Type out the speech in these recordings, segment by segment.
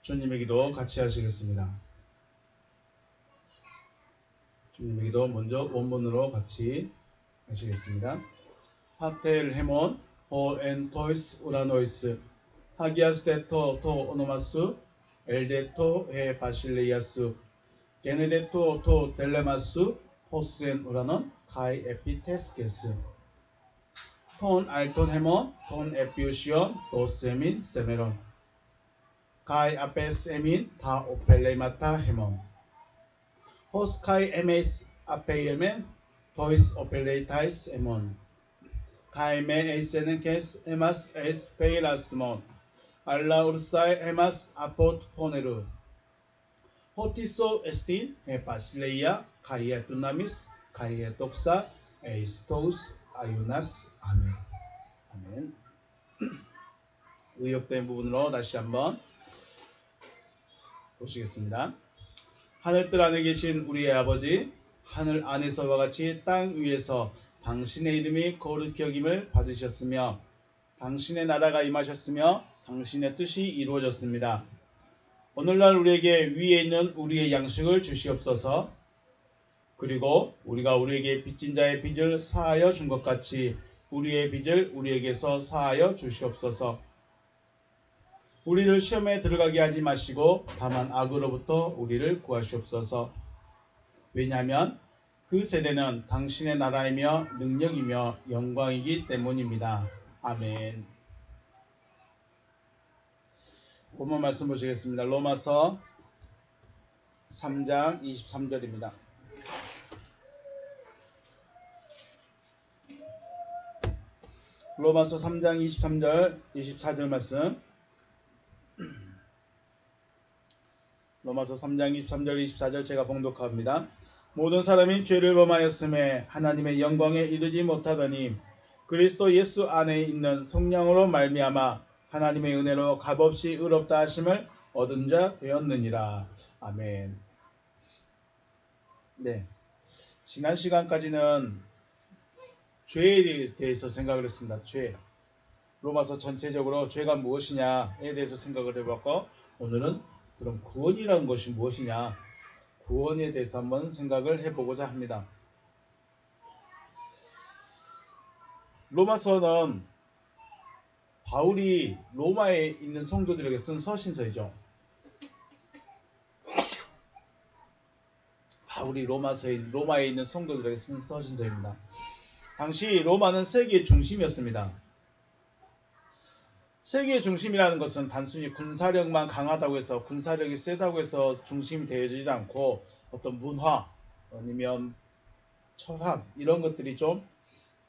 주님의 기도 같이 하시겠습니다. 주님의 기도 먼저 원문으로 같이 하시겠습니다. 파텔 헤몬 호엔 토이스 우라노이스 하기아스 데토 토 오노마스 엘데토 해 바실레이아스 게네데토 토 델레마스 포스엔 우라논 카이 에피테스케스 톤 알톤 헤몬 톤 에피우시온 도세민 세메론 카이 아페스 에민 다 오펠레마타 헤몬 호스카이 에메스 아페이에멘 토이스 오펠레이타이스 에몬 카이메 에이세는 케스 에마스 에스 페이라스몬 알라 우르사이 에마스 아포트 포네르 호티소 에스틴 에바실레이아 카이에 뚜나미스 카이에 독사 에이스토우스 아유나스 아멘. 아멘. 의역된 부분으로 다시 한번 보시겠습니다. 하늘뜰 안에 계신 우리의 아버지, 하늘 안에서와 같이 땅 위에서 당신의 이름이 거룩히 여김을 받으셨으며 당신의 나라가 임하셨으며 당신의 뜻이 이루어졌습니다. 오늘날 우리에게 위에 있는 우리의 양식을 주시옵소서. 그리고 우리가 우리에게 빚진 자의 빚을 사하여 준 것 같이 우리의 빚을 우리에게서 사하여 주시옵소서. 우리를 시험에 들어가게 하지 마시고 다만 악으로부터 우리를 구하시옵소서. 왜냐하면 그 세대는 당신의 나라이며 능력이며 영광이기 때문입니다. 아멘. 본문 말씀 보시겠습니다. 로마서 3장 23절입니다. 로마서 3장 23절 24절 말씀. 로마서 3장 23절 24절 제가 봉독합니다. 모든 사람이 죄를 범하였음에 하나님의 영광에 이르지 못하더니 그리스도 예수 안에 있는 성령으로 말미암아 하나님의 은혜로 값없이 의롭다 하심을 얻은 자 되었느니라. 아멘. 네, 지난 시간까지는 죄에 대해서 생각을 했습니다. 죄. 로마서 전체적으로 죄가 무엇이냐에 대해서 생각을 해봤고, 오늘은 그럼 구원이라는 것이 무엇이냐, 구원에 대해서 한번 생각을 해보고자 합니다. 로마서는 바울이 로마에 있는 성도들에게 쓴 서신서이죠. 바울이 로마에 있는 성도들에게 쓴 서신서입니다. 당시 로마는 세계의 중심이었습니다. 세계의 중심이라는 것은 단순히 군사력만 강하다고 해서, 군사력이 세다고 해서 중심이 되어지지 않고 어떤 문화 아니면 철학 이런 것들이 좀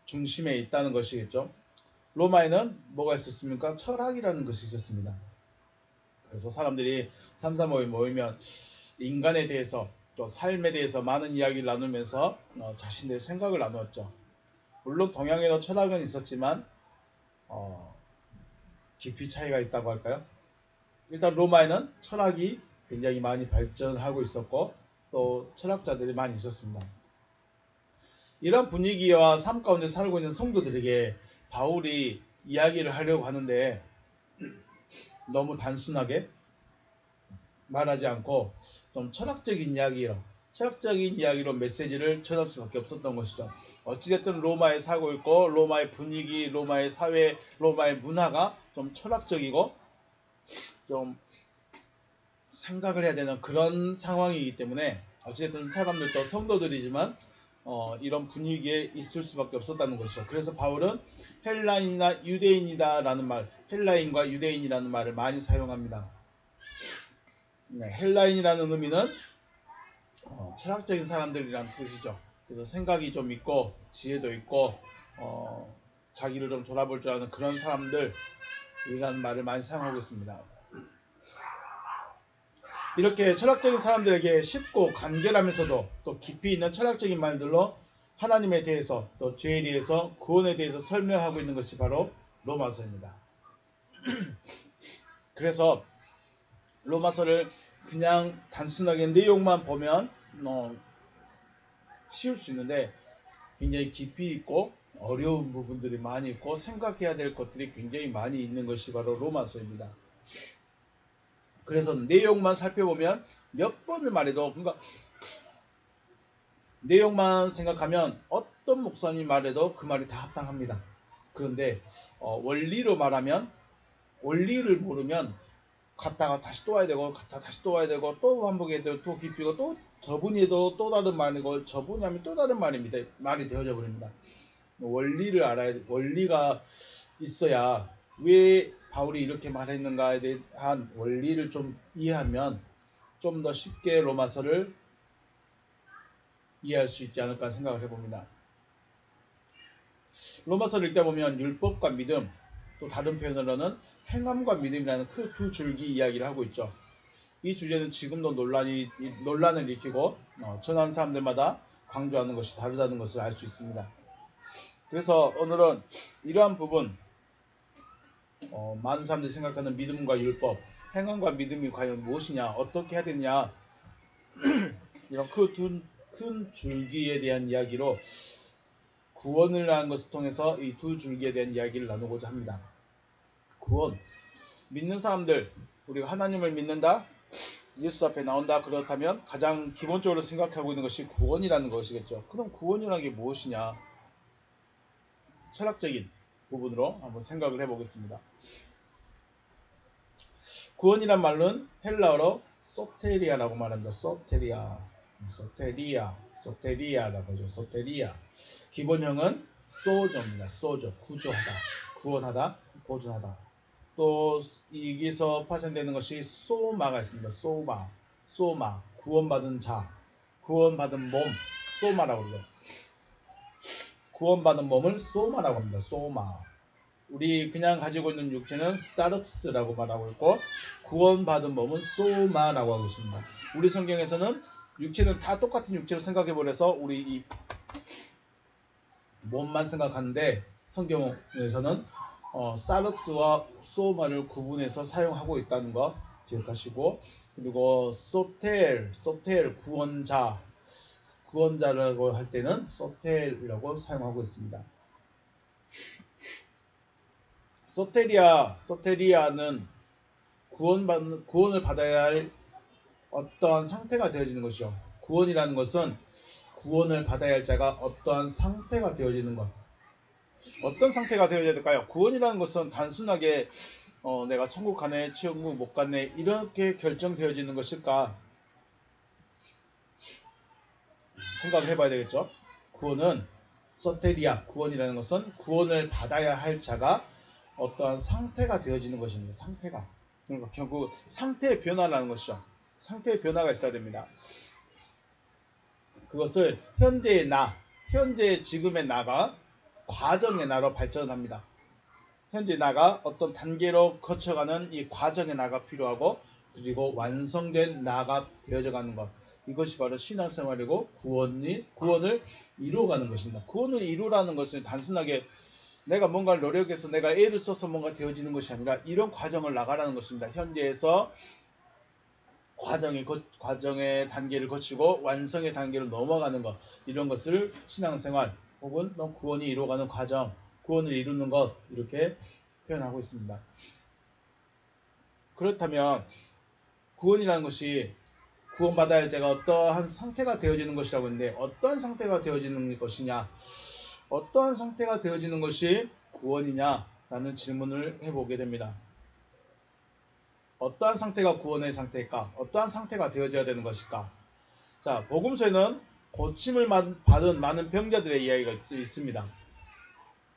중심에 있다는 것이겠죠. 로마에는 뭐가 있었습니까? 철학이라는 것이 있었습니다. 그래서 사람들이 삼삼오에 모이면 인간에 대해서 또 삶에 대해서 많은 이야기를 나누면서 자신들의 생각을 나누었죠. 물론 동양에도 철학은 있었지만 깊이 차이가 있다고 할까요? 일단 로마에는 철학이 굉장히 많이 발전하고 있었고 또 철학자들이 많이 있었습니다. 이런 분위기와 삶 가운데 살고 있는 성도들에게 바울이 이야기를 하려고 하는데 너무 단순하게 말하지 않고 좀 철학적인 이야기로 메시지를 전할 수밖에 없었던 것이죠. 어찌됐든 로마에 살고 있고 로마의 분위기, 로마의 사회, 로마의 문화가 좀 철학적이고 좀 생각을 해야 되는 그런 상황이기 때문에 어찌됐든 사람들도 성도들이지만 이런 분위기에 있을 수밖에 없었다는 것이죠. 그래서 바울은 헬라인이나 유대인이다라는 말, 헬라인과 유대인이라는 말을 많이 사용합니다. 네, 헬라인이라는 의미는 철학적인 사람들이라는 뜻이죠. 그래서 생각이 좀 있고 지혜도 있고 자기를 좀 돌아볼 줄 아는 그런 사람들이라는 말을 많이 사용하고 있습니다. 이렇게 철학적인 사람들에게 쉽고 간결하면서도 또 깊이 있는 철학적인 말들로 하나님에 대해서 또 죄에 대해서 구원에 대해서 설명하고 있는 것이 바로 로마서입니다. 그래서 로마서를 그냥 단순하게 내용만 보면 쉬울 수 있는데 굉장히 깊이 있고 어려운 부분들이 많이 있고 생각해야 될 것들이 굉장히 많이 있는 것이 바로 로마서입니다. 그래서 내용만 살펴보면 몇 번을 말해도, 그러니까 내용만 생각하면 어떤 목사님 말해도 그 말이 다 합당합니다. 그런데 원리로 말하면, 원리를 모르면 갔다가 다시 또 와야 되고, 갔다가 다시 또 와야 되고, 또 반복해야 되고, 또 깊이고, 또 저분이 해도 또 다른 말이고, 저분이 하면 또 다른 말입니다. 말이 되어져 버립니다. 원리를 알아야 돼. 원리가 있어야 왜 바울이 이렇게 말했는가에 대한 원리를 좀 이해하면 좀 더 쉽게 로마서를 이해할 수 있지 않을까 생각을 해봅니다. 로마서를 읽다 보면 율법과 믿음, 또 다른 표현으로는 행함과 믿음이라는 그 두 줄기 이야기를 하고 있죠. 이 주제는 지금도 논란을 일으키고 전하는 사람들마다 강조하는 것이 다르다는 것을 알 수 있습니다. 그래서 오늘은 이러한 부분, 많은 사람들이 생각하는 믿음과 율법, 행함과 믿음이 과연 무엇이냐, 어떻게 해야 되냐, 이런 그 큰 줄기에 대한 이야기로 구원을 하는 것을 통해서 이 두 줄기에 대한 이야기를 나누고자 합니다. 구원, 믿는 사람들, 우리가 하나님을 믿는다, 예수 앞에 나온다, 그렇다면 가장 기본적으로 생각하고 있는 것이 구원이라는 것이겠죠. 그럼 구원이라는 게 무엇이냐, 철학적인 부분으로 한번 생각을 해보겠습니다. 구원이란 말은 헬라어로 소테리아라고 말합니다. 소테리아라고 하죠. 소테리아. 기본형은 소조입니다. 소조, 구조하다, 구원하다, 보존하다. 또 여기서 파생되는 것이 소마가 있습니다. 소마, 구원받은 자, 구원받은 몸, 소마라고 그러죠. 구원받은 몸을 소마라고 합니다. 소마. 우리 그냥 가지고 있는 육체는 사르스라고 말하고 있고, 구원받은 몸은 소마라고 하고 있습니다. 우리 성경에서는 육체는 다 똑같은 육체로 생각해버려서 우리 이 몸만 생각하는데, 성경에서는 사르스와 소마를 구분해서 사용하고 있다는 거 기억하시고, 그리고 소텔, 구원자라고 할 때는 소텔이라고 사용하고 있습니다. 소테리아는 구원을 받아야 할 어떠한 상태가 되어지는 것이죠. 구원이라는 것은 구원을 받아야 할 자가 어떠한 상태가 되어지는 것. 어떤 상태가 되어야 될까요? 구원이라는 것은 단순하게 내가 천국 가네, 천국 못 가네, 이렇게 결정되어지는 것일까? 생각을 해봐야 되겠죠. 구원은 구원이라는 것은 구원을 받아야 할 자가 어떠한 상태가 되어지는 것입니다. 상태가. 그러니까 결국 상태의 변화라는 것이죠. 상태의 변화가 있어야 됩니다. 그것을 현재의 지금의 나가 과정의 나로 발전합니다. 현재 나가 어떤 단계로 거쳐가는 이 과정의 나가 필요하고, 그리고 완성된 나가 되어져가는 것. 이것이 바로 신앙생활이고 구원을 이루어가는 것입니다. 구원을 이루라는 것은 단순하게 내가 뭔가를 노력해서 내가 애를 써서 뭔가 되어지는 것이 아니라 이런 과정을 나가라는 것입니다. 현재에서 과정의 단계를 거치고 완성의 단계로 넘어가는 것, 이런 것을 신앙생활 혹은 구원이 이루어가는 과정, 구원을 이루는 것, 이렇게 표현하고 있습니다. 그렇다면 구원이라는 것이 구원받아야 할 자가 어떠한 상태가 되어지는 것이라고 했는데, 어떠한 상태가 되어지는 것이냐, 어떠한 상태가 되어지는 것이 구원이냐라는 질문을 해보게 됩니다. 어떠한 상태가 구원의 상태일까? 어떠한 상태가 되어져야 되는 것일까? 자, 복음서에는 고침을 받은 많은 병자들의 이야기가 있습니다.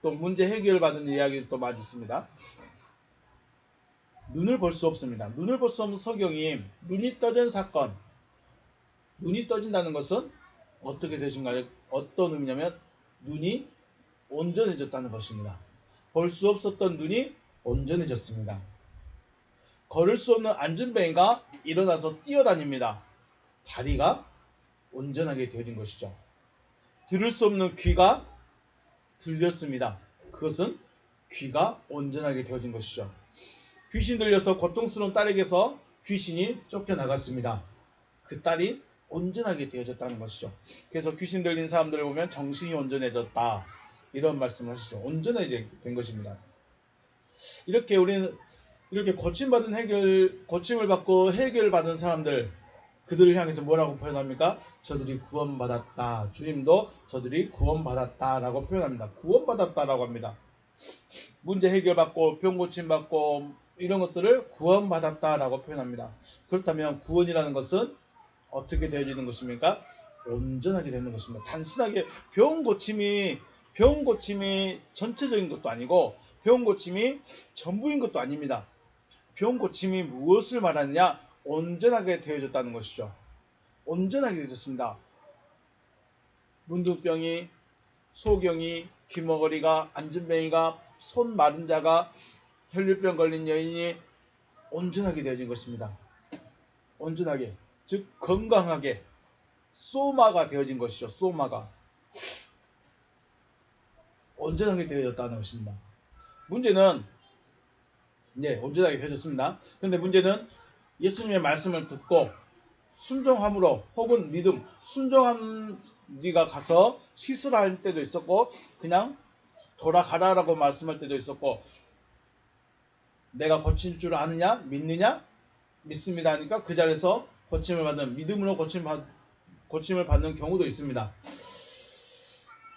또 문제 해결을 받은 이야기도 많이 있습니다. 눈을 볼 수 없습니다. 눈을 볼 수 없는 서경이 눈이 떠진 사건. 눈이 떠진다는 것은 어떻게 되신가요? 어떤 의미냐면 눈이 온전해졌다는 것입니다. 볼 수 없었던 눈이 온전해졌습니다. 걸을 수 없는 안전뱅이가 일어나서 뛰어다닙니다. 다리가 온전하게 되어진 것이죠. 들을 수 없는 귀가 들렸습니다. 그것은 귀가 온전하게 되어진 것이죠. 귀신 들려서 고통스러운 딸에게서 귀신이 쫓겨나갔습니다. 그 딸이 온전하게 되어졌다는 것이죠. 그래서 귀신 들린 사람들을 보면 정신이 온전해졌다, 이런 말씀을 하시죠. 온전하게 된 것입니다. 이렇게 우리는 이렇게 고침을 받고 해결을 받은 사람들, 그들을 향해서 뭐라고 표현합니까? 저들이 구원받았다. 주님도 저들이 구원받았다라고 표현합니다. 구원받았다라고 합니다. 문제 해결받고 병 고침받고 이런 것들을 구원받았다라고 표현합니다. 그렇다면 구원이라는 것은 어떻게 되어지는 것입니까? 온전하게 되는 것입니다. 단순하게 병 고침이 전체적인 것도 아니고 병 고침이 전부인 것도 아닙니다. 병 고침이 무엇을 말하느냐? 온전하게 되어졌다는 것이죠. 온전하게 되어졌습니다. 문둥병이, 소경이, 귀머거리가, 안진뱅이가, 손 마른 자가, 혈류병 걸린 여인이 온전하게 되어진 것입니다. 온전하게, 즉 건강하게 소마가 되어진 것이죠. 소마가 온전하게 되어졌다는 것입니다. 문제는 온전하게 되어졌습니다. 그런데 문제는 예수님의 말씀을 듣고 순종함으로 혹은 믿음, 순종한 네가 가서 시술할 때도 있었고 그냥 돌아가라라고 말씀할 때도 있었고 내가 고칠 줄 아느냐? 믿느냐? 믿습니다 하니까 그 자리에서 고침을 받는 믿음으로 고침을 받는 경우도 있습니다.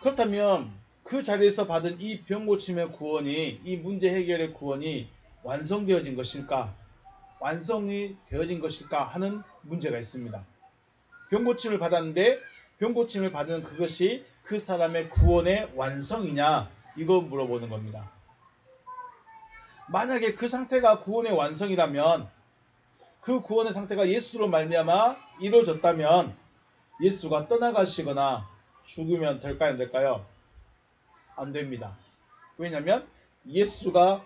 그렇다면 그 자리에서 받은 이 병고침의 구원이 이 문제 해결의 구원이 완성되어진 것일까? 완성이 되어진 것일까 하는 문제가 있습니다. 병고침을 받았는데 병고침을 받은 그것이 그 사람의 구원의 완성이냐? 이거 물어보는 겁니다. 만약에 그 상태가 구원의 완성이라면 그 구원의 상태가 예수로 말미암아 이루어졌다면 예수가 떠나가시거나 죽으면 될까요? 안 될까요? 안 됩니다. 왜냐하면 예수가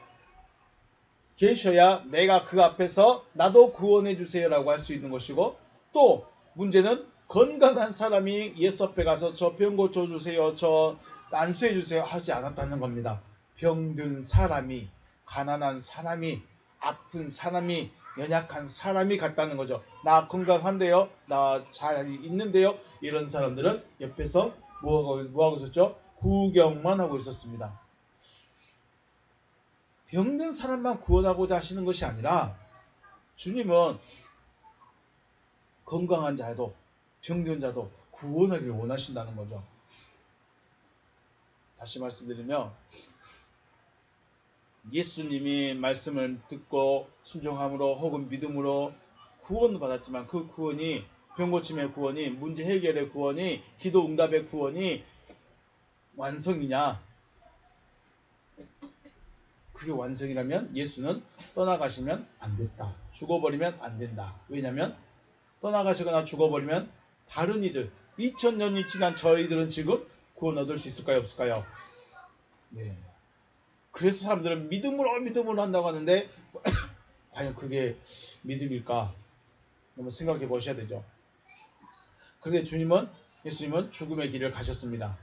계셔야 내가 그 앞에서 나도 구원해 주세요 라고 할 수 있는 것이고 또 문제는 건강한 사람이 예수 앞에 가서 저 병 고쳐주세요, 저 안수해 주세요 하지 않았다는 겁니다. 병든 사람이, 가난한 사람이, 아픈 사람이, 연약한 사람이 갔다는 거죠. 나 건강한데요, 나 잘 있는데요, 이런 사람들은 옆에서 뭐하고 있었죠? 구경만 하고 있었습니다. 병든 사람만 구원하고자 하시는 것이 아니라 주님은 건강한 자도 병든 자도 구원하기를 원하신다는 거죠. 다시 말씀드리면 예수님이 말씀을 듣고 순종함으로 혹은 믿음으로 구원을 받았지만 그 구원이 병고침의 구원이 문제 해결의 구원이 기도 응답의 구원이 완성이냐? 그게 완성이라면 예수는 떠나가시면 안 됐다. 죽어버리면 안 된다. 왜냐하면 떠나가시거나 죽어버리면 다른 이들 2000년이 지난 저희들은 지금 구원 얻을 수 있을까요? 없을까요? 네. 그래서 사람들은 믿음으로 한다고 하는데 과연 그게 믿음일까? 한번 생각해 보셔야 되죠. 그런데 예수님은 죽음의 길을 가셨습니다.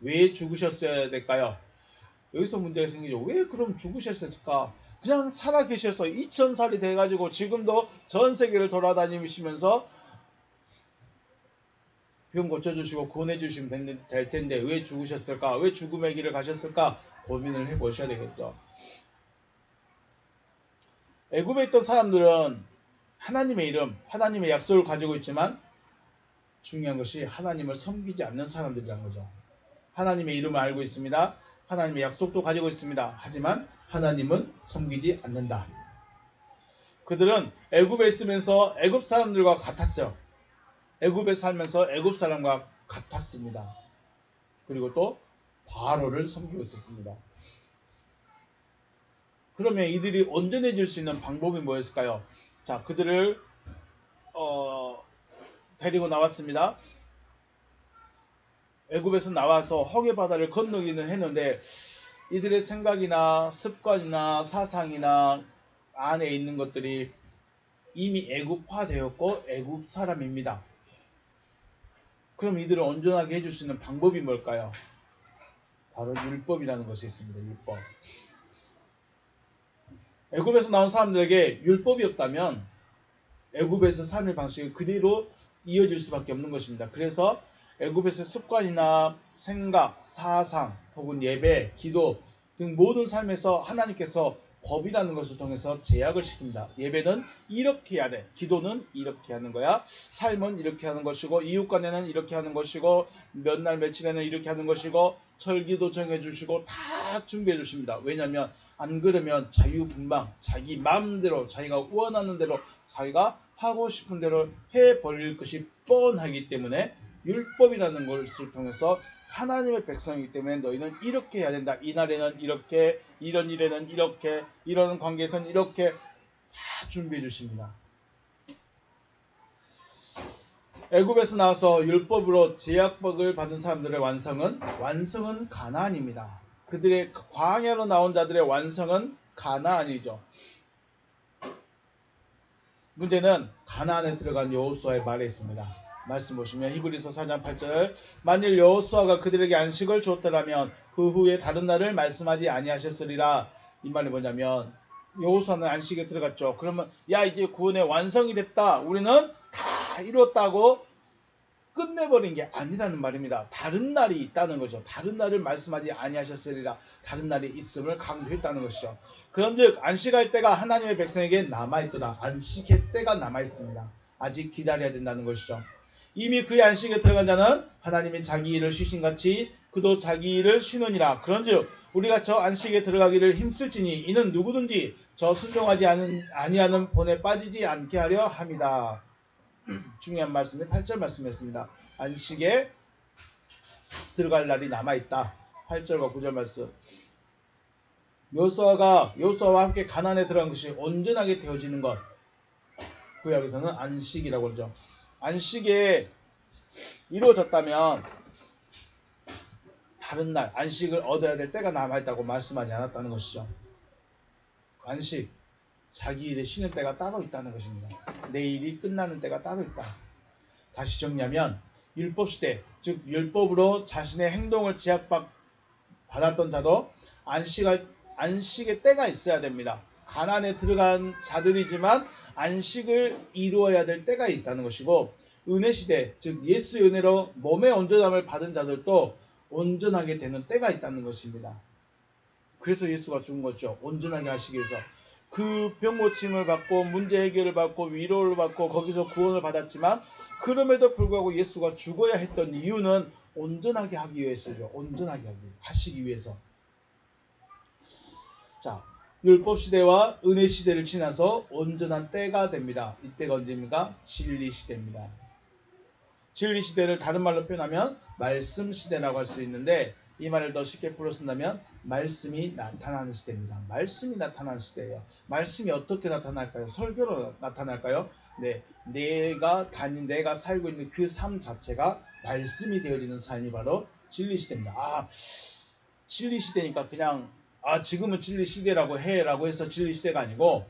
왜 죽으셨어야 될까요? 여기서 문제가 생기죠. 왜 그럼 죽으셨을까? 그냥 살아계셔서 2000살이 돼가지고 지금도 전 세계를 돌아다니시면서 병 고쳐주시고 구원해주시면 될 텐데 왜 죽으셨을까? 왜 죽음의 길을 가셨을까? 고민을 해보셔야 되겠죠. 애굽에 있던 사람들은 하나님의 이름, 하나님의 약속을 가지고 있지만 중요한 것이 하나님을 섬기지 않는 사람들이라는 거죠. 하나님의 이름을 알고 있습니다. 하나님의 약속도 가지고 있습니다. 하지만 하나님은 섬기지 않는다. 그들은 애굽에 있으면서 애굽 사람들과 같았어요. 애굽에 살면서 애굽 사람과 같았습니다. 그리고 또 바로를 섬기고 있었습니다. 그러면 이들이 온전해질 수 있는 방법이 뭐였을까요? 자, 그들을 데리고 나왔습니다. 애굽에서 나와서 홍해 바다를 건너기는 했는데 이들의 생각이나 습관이나 사상이나 안에 있는 것들이 이미 애굽화되었고 애굽 사람입니다. 그럼 이들을 온전하게 해줄 수 있는 방법이 뭘까요? 바로 율법이라는 것이 있습니다. 율법. 애굽에서 나온 사람들에게 율법이 없다면 애굽에서 삶의 방식이 그대로 이어질 수밖에 없는 것입니다. 그래서 애굽에서 습관이나 생각, 사상, 혹은 예배, 기도 등 모든 삶에서 하나님께서 법이라는 것을 통해서 제약을 시킵니다. 예배는 이렇게 해야 돼. 기도는 이렇게 하는 거야. 삶은 이렇게 하는 것이고 이웃간에는 이렇게 하는 것이고 몇 날 며칠에는 이렇게 하는 것이고 철기도 정해주시고 다 준비해 주십니다. 왜냐하면 안 그러면 자유분방 자기 마음대로 자기가 원하는 대로 자기가 하고 싶은 대로 해버릴 것이 뻔하기 때문에 율법이라는 것을 통해서 하나님의 백성이기 때문에 너희는 이렇게 해야 된다. 이날에는 이렇게, 이런 일에는 이렇게, 이런 관계에서는 이렇게 다 준비해 주십니다. 애굽에서 나와서 율법으로 제약법을 받은 사람들의 완성은 가나안입니다. 그들의 광야로 나온 자들의 완성은 가나안이죠. 문제는 가나안에 들어간 여호수아의 말에 있습니다. 말씀 보시면 히브리서 4장 8절 만일 여호수아가 그들에게 안식을 줬더라면 그 후에 다른 날을 말씀하지 아니하셨으리라. 이 말이 뭐냐면 여호수아는 안식에 들어갔죠. 그러면 야 이제 구원의 완성이 됐다. 우리는 다 이뤘다고 끝내버린 게 아니라는 말입니다. 다른 날이 있다는 거죠. 다른 날을 말씀하지 아니하셨으리라. 다른 날이 있음을 강조했다는 것이죠. 그런즉 안식할 때가 하나님의 백성에게 남아있도다. 안식의 때가 남아있습니다. 아직 기다려야 된다는 것이죠. 이미 그의 안식에 들어간 자는 하나님이 자기 일을 쉬신같이 그도 자기 일을 쉬느니라. 그런즉 우리가 저 안식에 들어가기를 힘쓸지니 이는 누구든지 저 순종하지 아니하는 본에 빠지지 않게 하려 함이다. 중요한 말씀이 8절 말씀이었습니다. 안식에 들어갈 날이 남아있다. 8절과 9절 말씀. 여호수아와 함께 가나안에 들어간 것이 온전하게 되어지는 것. 구약에서는 안식이라고 그러죠. 안식에 이루어졌다면 다른 날 안식을 얻어야 될 때가 남아있다고 말씀하지 않았다는 것이죠. 안식, 자기 일에 쉬는 때가 따로 있다는 것입니다. 내 일이 끝나는 때가 따로 있다. 다시 정리하면 율법시대, 즉 율법으로 자신의 행동을 제약받았던 자도 안식의 때가 있어야 됩니다. 가나안에 들어간 자들이지만 안식을 이루어야 될 때가 있다는 것이고 은혜시대, 즉 예수의 은혜로 몸의 온전함을 받은 자들도 온전하게 되는 때가 있다는 것입니다. 그래서 예수가 죽은 거죠. 온전하게 하시기 위해서. 그 병고침을 받고 문제 해결을 받고 위로를 받고 거기서 구원을 받았지만 그럼에도 불구하고 예수가 죽어야 했던 이유는 온전하게 하기 위해서죠. 온전하게 하시기 위해서. 자, 율법 시대와 은혜 시대를 지나서 온전한 때가 됩니다. 이때가 언제입니까? 진리 시대입니다. 진리 시대를 다른 말로 표현하면 말씀 시대라고 할 수 있는데 이 말을 더 쉽게 풀어 쓴다면 말씀이 나타나는 시대입니다. 말씀이 나타나는 시대예요. 말씀이 어떻게 나타날까요? 설교로 나타날까요? 네, 내가 살고 있는 그 삶 자체가 말씀이 되어지는 삶이 바로 진리 시대입니다. 진리 시대니까 그냥 지금은 진리 시대라고 해라고 해서 진리 시대가 아니고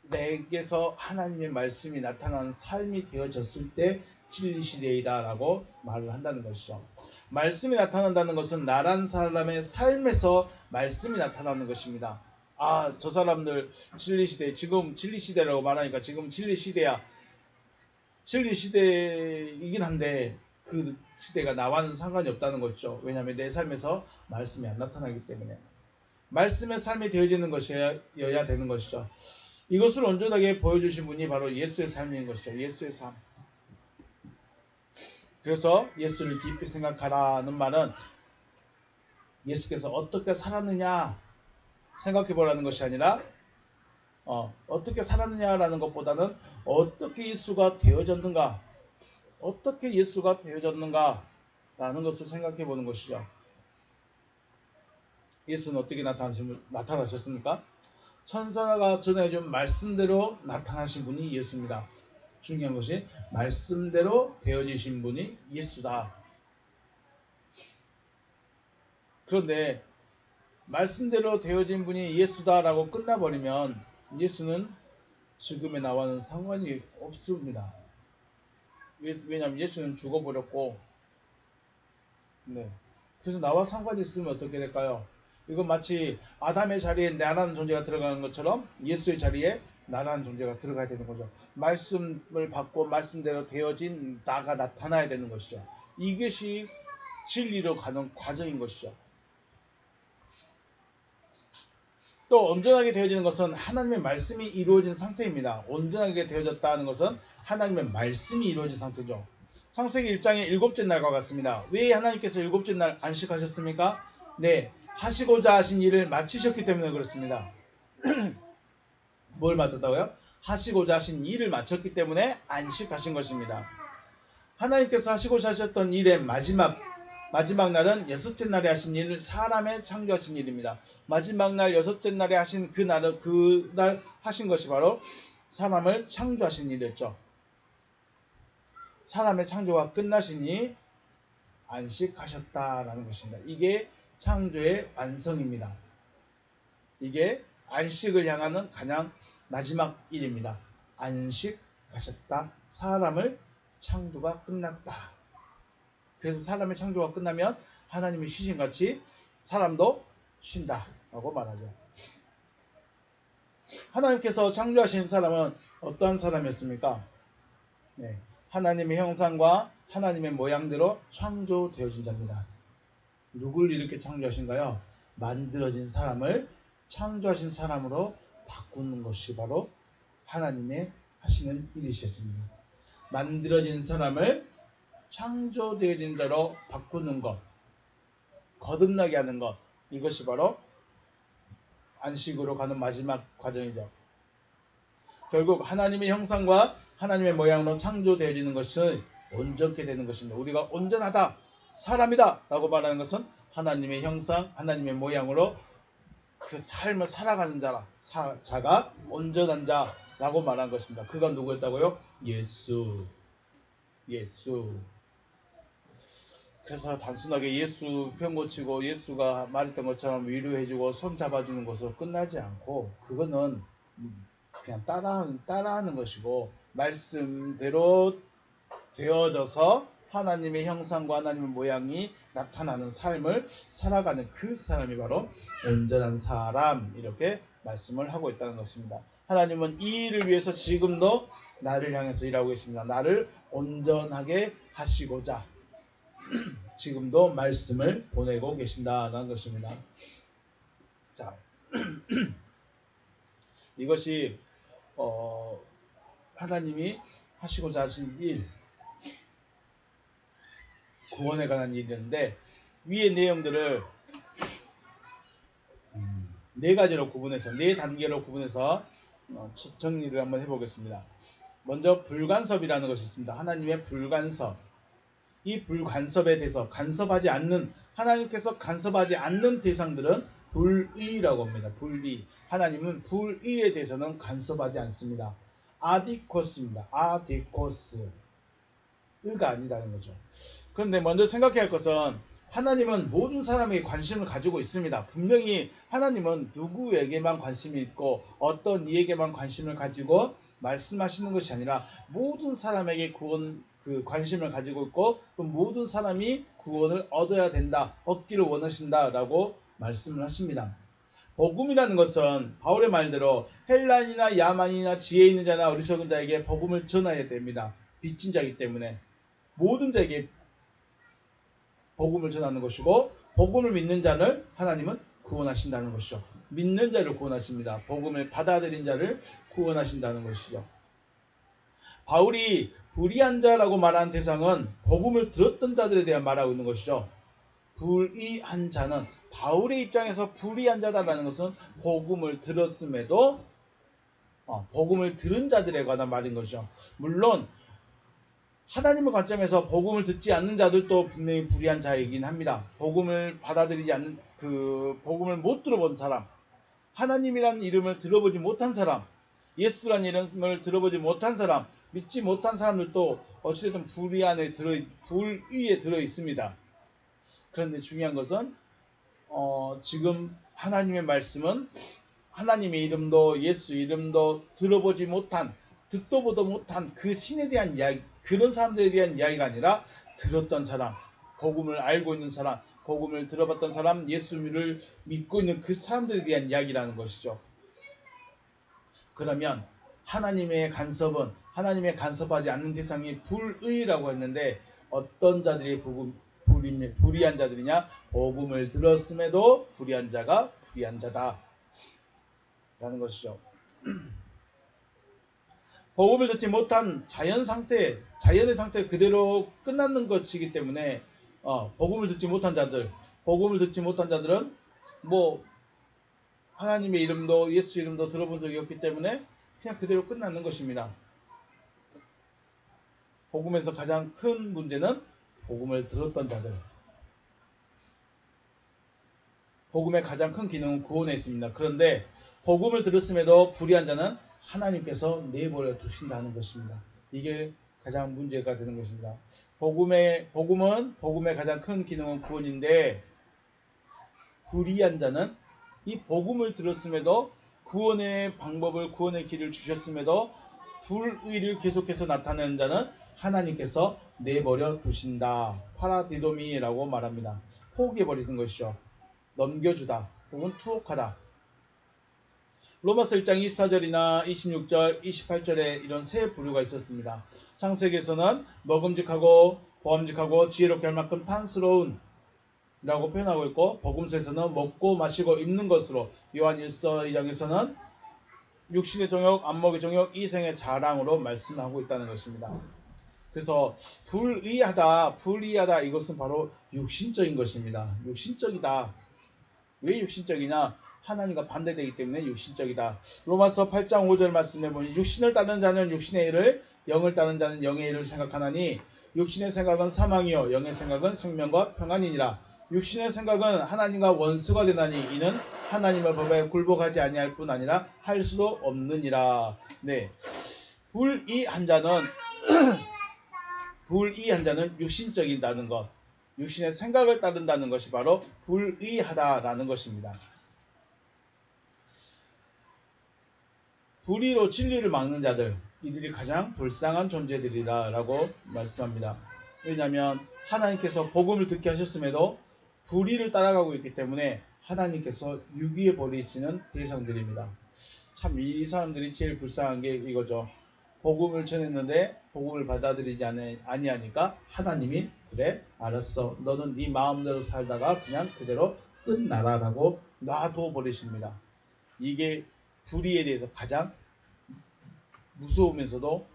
내게서 하나님의 말씀이 나타나는 삶이 되어졌을 때 진리 시대이다 라고 말을 한다는 것이죠. 말씀이 나타난다는 것은 나란 사람의 삶에서 말씀이 나타나는 것입니다. 저 사람들 진리 시대, 지금 진리 시대라고 말하니까 지금 진리 시대야. 진리 시대이긴 한데 그 시대가 나와는 상관이 없다는 것이죠. 왜냐하면 내 삶에서 말씀이 안 나타나기 때문에. 말씀의 삶이 되어지는 것이어야 되는 것이죠. 이것을 온전하게 보여주신 분이 바로 예수의 삶인 것이죠. 예수의 삶. 그래서 예수를 깊이 생각하라는 말은 예수께서 어떻게 살았느냐 생각해 보라는 것이 아니라 어떻게 살았느냐라는 것보다는 어떻게 예수가 되어졌는가 라는 것을 생각해 보는 것이죠. 예수는 어떻게 나타나셨습니까? 천사가 전해준 말씀대로 나타나신 분이 예수입니다. 중요한 것이 말씀대로 되어지신 분이 예수다. 그런데 말씀대로 되어진 분이 예수다라고 끝나버리면 예수는 지금의 나와는 상관이 없습니다. 왜냐하면 예수는 죽어버렸고 그래서 나와 상관이 있으면 어떻게 될까요? 이건 마치 아담의 자리에 나라는 존재가 들어가는 것처럼 예수의 자리에 나라는 존재가 들어가야 되는 거죠. 말씀을 받고 말씀대로 되어진 나가 나타나야 되는 것이죠. 이것이 진리로 가는 과정인 것이죠. 또 온전하게 되어지는 것은 하나님의 말씀이 이루어진 상태입니다. 온전하게 되어졌다는 것은 하나님의 말씀이 이루어진 상태죠. 창세기 1장의 일곱째 날과 같습니다. 왜 하나님께서 일곱째 날 안식하셨습니까? 네, 하시고자 하신 일을 마치셨기 때문에 그렇습니다. 뭘 마쳤다고요? 하시고자 하신 일을 마쳤기 때문에 안식하신 것입니다. 하나님께서 하시고자 하셨던 일의 마지막 날은 여섯째 날에 하신 일을 사람의 창조하신 일입니다. 마지막 날 여섯째 날에 하신 그날 하신 것이 바로 사람을 창조하신 일이었죠. 사람의 창조가 끝나시니 안식하셨다라는 것입니다. 이게 창조의 완성입니다. 이게 안식을 향하는 가장 마지막 일입니다. 안식하셨다. 사람을 창조가 끝났다. 그래서 사람의 창조가 끝나면 하나님이 쉬신같이 사람도 쉰다라고 말하죠. 하나님께서 창조하신 사람은 어떠한 사람이었습니까? 네, 하나님의 형상과 하나님의 모양대로 창조되어진 자입니다. 누굴 이렇게 창조하신가요? 만들어진 사람을 창조하신 사람으로 바꾸는 것이 바로 하나님의 하시는 일이셨습니다. 만들어진 사람을 창조되어진 자로 바꾸는 것, 거듭나게 하는 것, 이것이 바로 안식으로 가는 마지막 과정이죠. 결국 하나님의 형상과 하나님의 모양으로 창조되어지는 것은 온전케 되는 것입니다. 우리가 온전하다, 사람이다 라고 말하는 것은 하나님의 형상, 하나님의 모양으로 그 삶을 살아가는 자가 온전한 자라고 말한 것입니다. 그가 누구였다고요? 예수. 그래서 단순하게 예수 병 고치고 예수가 말했던 것처럼 위로해주고 손 잡아주는 것으로 끝나지 않고, 그거는 그냥 따라하는 것이고, 말씀대로 되어져서 하나님의 형상과 하나님의 모양이 나타나는 삶을 살아가는 그 사람이 바로 온전한 사람, 이렇게 말씀을 하고 있다는 것입니다. 하나님은 이 일을 위해서 지금도 나를 향해서 일하고 계십니다. 나를 온전하게 하시고자 지금도 말씀을 보내고 계신다는 것입니다. 자, 이것이 하나님이 하시고자 하신 일, 구원에 관한 일이었는데, 위의 내용들을 네 가지로 구분해서, 네 단계로 구분해서 정리를 한번 해보겠습니다. 먼저 불간섭이라는 것이 있습니다. 하나님의 불간섭. 이 불간섭에 대해서 간섭하지 않는, 하나님께서 간섭하지 않는 대상들은 불의라고 합니다. 불의. 하나님은 불의에 대해서는 간섭하지 않습니다. 아디코스입니다. 아디코스. 의가 아니라는 거죠. 그런데 먼저 생각해야 할 것은 하나님은 모든 사람에게 관심을 가지고 있습니다. 분명히 하나님은 누구에게만 관심이 있고 어떤 이에게만 관심을 가지고 말씀하시는 것이 아니라 모든 사람에게 관심을 가지고 있고, 또 모든 사람이 구원을 얻어야 된다, 얻기를 원하신다라고 말씀을 하십니다. 복음이라는 것은 바울의 말대로 헬라인이나 야만이나 지혜 있는 자나 어리석은 자에게 복음을 전해야 됩니다. 빚진 자이기 때문에 모든 자에게 복음을 전하는 것이고, 복음을 믿는 자를 하나님은 구원하신다는 것이죠. 믿는 자를 구원하십니다. 복음을 받아들인 자를 구원하신다는 것이죠. 바울이 불의한 자라고 말하는 대상은 복음을 들었던 자들에 대한 말하고 있는 것이죠. 불의한 자는, 바울의 입장에서 불의한 자다라는 것은 복음을 들었음에도 복음을 들은 자들에 관한 말인 것이죠. 물론 하나님의 관점에서 복음을 듣지 않는 자들도 분명히 불의한 자이긴 합니다. 복음을 받아들이지 않는, 복음을 못 들어본 사람, 하나님이라는 이름을 들어보지 못한 사람, 예수라는 이름을 들어보지 못한 사람, 믿지 못한 사람들도 어찌됐든 불의에 들어 있습니다. 그런데 중요한 것은 지금 하나님의 말씀은 하나님의 이름도 예수 이름도 들어보지 못한, 듣도 보도 못한 그 신에 대한 이야기, 그런 사람들에 대한 이야기가 아니라 들었던 사람, 복음을 알고 있는 사람, 복음을 들어봤던 사람, 예수를 믿고 있는 그 사람들에 대한 이야기라는 것이죠. 그러면 하나님의 간섭은, 하나님의 간섭하지 않는 대상이 불의라고 했는데, 어떤 자들이 불의한 자들이냐? 복음을 들었음에도 불의한 자가 불의한 자다. 라는 것이죠. 복음을 듣지 못한 자연의 상태 그대로 끝나는 것이기 때문에 복음을 듣지 못한 자들은 뭐 하나님의 이름도 예수 이름도 들어본 적이 없기 때문에 그냥 그대로 끝나는 것입니다. 복음에서 가장 큰 문제는 복음을 들었던 자들. 복음의 가장 큰 기능은 구원에 있습니다. 그런데 복음을 들었음에도 불의한 자는 하나님께서 내버려 두신다는 것입니다. 이게 가장 문제가 되는 것입니다. 복음의 가장 큰 기능은 구원인데 불의한 자는 이 복음을 들었음에도 구원의 방법을 구원의 길을 주셨음에도 불의를 계속해서 나타내는 자는 하나님께서 내버려 두신다. 파라디도미라고 말합니다. 포기해버리는 것이죠. 넘겨주다 혹은 투옥하다. 로마서 1장 24절이나 26절, 28절에 이런 세 부류가 있었습니다. 창세기에서는 먹음직하고 보암직하고 지혜롭게 할 만큼 탄스러운 라고 표현하고 있고, 복음서에서는 먹고 마시고 입는 것으로, 요한 1서 2장에서는 육신의 정욕, 안목의 정욕, 이생의 자랑으로 말씀하고 있다는 것입니다. 그래서 불의하다 이것은 바로 육신적인 것입니다. 육신적이다. 왜 육신적이냐? 하나님과 반대되기 때문에 육신적이다. 로마서 8장 5절 말씀해 보니 육신을 따르는 자는 육신의 일을, 영을 따르는 자는 영의 일을 생각하나니 육신의 생각은 사망이요 영의 생각은 생명과 평안이니라. 육신의 생각은 하나님과 원수가 되나니 이는 하나님의 법에 굴복하지 아니할 뿐 아니라 할 수도 없느니라. 네, 불의한 자는 육신적이다는 것, 육신의 생각을 따른다는 것이 바로 불의하다라는 것입니다. 불의로 진리를 막는 자들, 이들이 가장 불쌍한 존재들이다 라고 말씀합니다. 왜냐하면 하나님께서 복음을 듣게 하셨음에도 불의를 따라가고 있기 때문에 하나님께서 유기해 버리시는 대상들입니다. 참 이 사람들이 제일 불쌍한 게 이거죠. 복음을 전했는데 복음을 받아들이지 아니하니까 하나님이 그래 알았어, 너는 네 마음대로 살다가 그냥 그대로 끝나라 라고 놔둬 버리십니다. 이게 불의에 대해서 가장 무서우면서도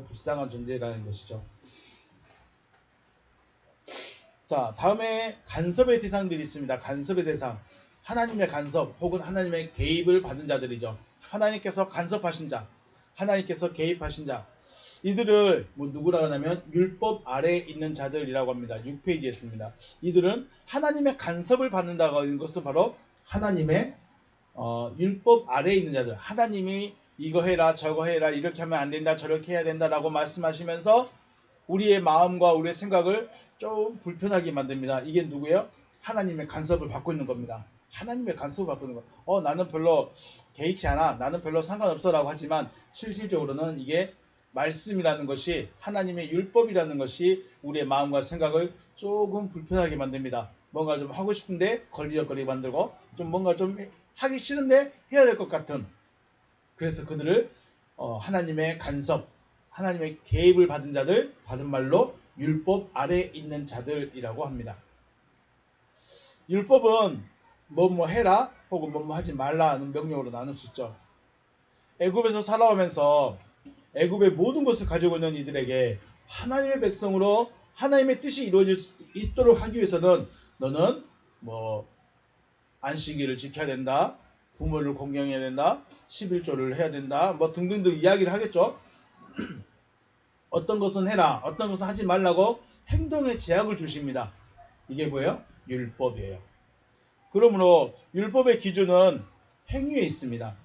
불쌍한 존재라는 것이죠. 자, 다음에 간섭의 대상들이 있습니다. 간섭의 대상, 하나님의 간섭 혹은 하나님의 개입을 받은 자들이죠. 하나님께서 간섭하신 자, 하나님께서 개입하신 자, 이들을 누구라고 하냐면 율법 아래에 있는 자들이라고 합니다. 6페이지에 있습니다. 이들은 하나님의 간섭을 받는다고 하는 것은 바로 하나님의 율법 아래에 있는 자들, 하나님이 이거 해라 저거 해라 이렇게 하면 안 된다 저렇게 해야 된다 라고 말씀하시면서 우리의 마음과 우리의 생각을 좀 불편하게 만듭니다. 이게 누구예요? 하나님의 간섭을 받고 있는 겁니다. 하나님의 간섭을 받고 있는 거. 나는 별로 개의치 않아, 나는 별로 상관없어 라고 하지만 실질적으로는 이게 말씀이라는 것이, 하나님의 율법이라는 것이 우리의 마음과 생각을 조금 불편하게 만듭니다. 뭔가 좀 하고 싶은데 걸리적거리게 만들고, 좀 뭔가 좀 하기 싫은데 해야 될 것 같은, 그래서 그들을 하나님의 간섭, 하나님의 개입을 받은 자들, 다른 말로 율법 아래에 있는 자들이라고 합니다. 율법은 뭐뭐 해라 혹은 뭐뭐 하지 말라는 명령으로 나눌 수 있죠. 애굽에서 살아오면서 애굽의 모든 것을 가지고 있는 이들에게 하나님의 백성으로 하나님의 뜻이 이루어질 수 있도록 하기 위해서는 너는 뭐 안식일을 지켜야 된다, 부모를 공경해야 된다, 11조를 해야 된다, 뭐 등등등 이야기를 하겠죠. 어떤 것은 해라, 어떤 것은 하지 말라고 행동의 제약을 주십니다. 이게 뭐예요? 율법이에요. 그러므로 율법의 기준은 행위에 있습니다.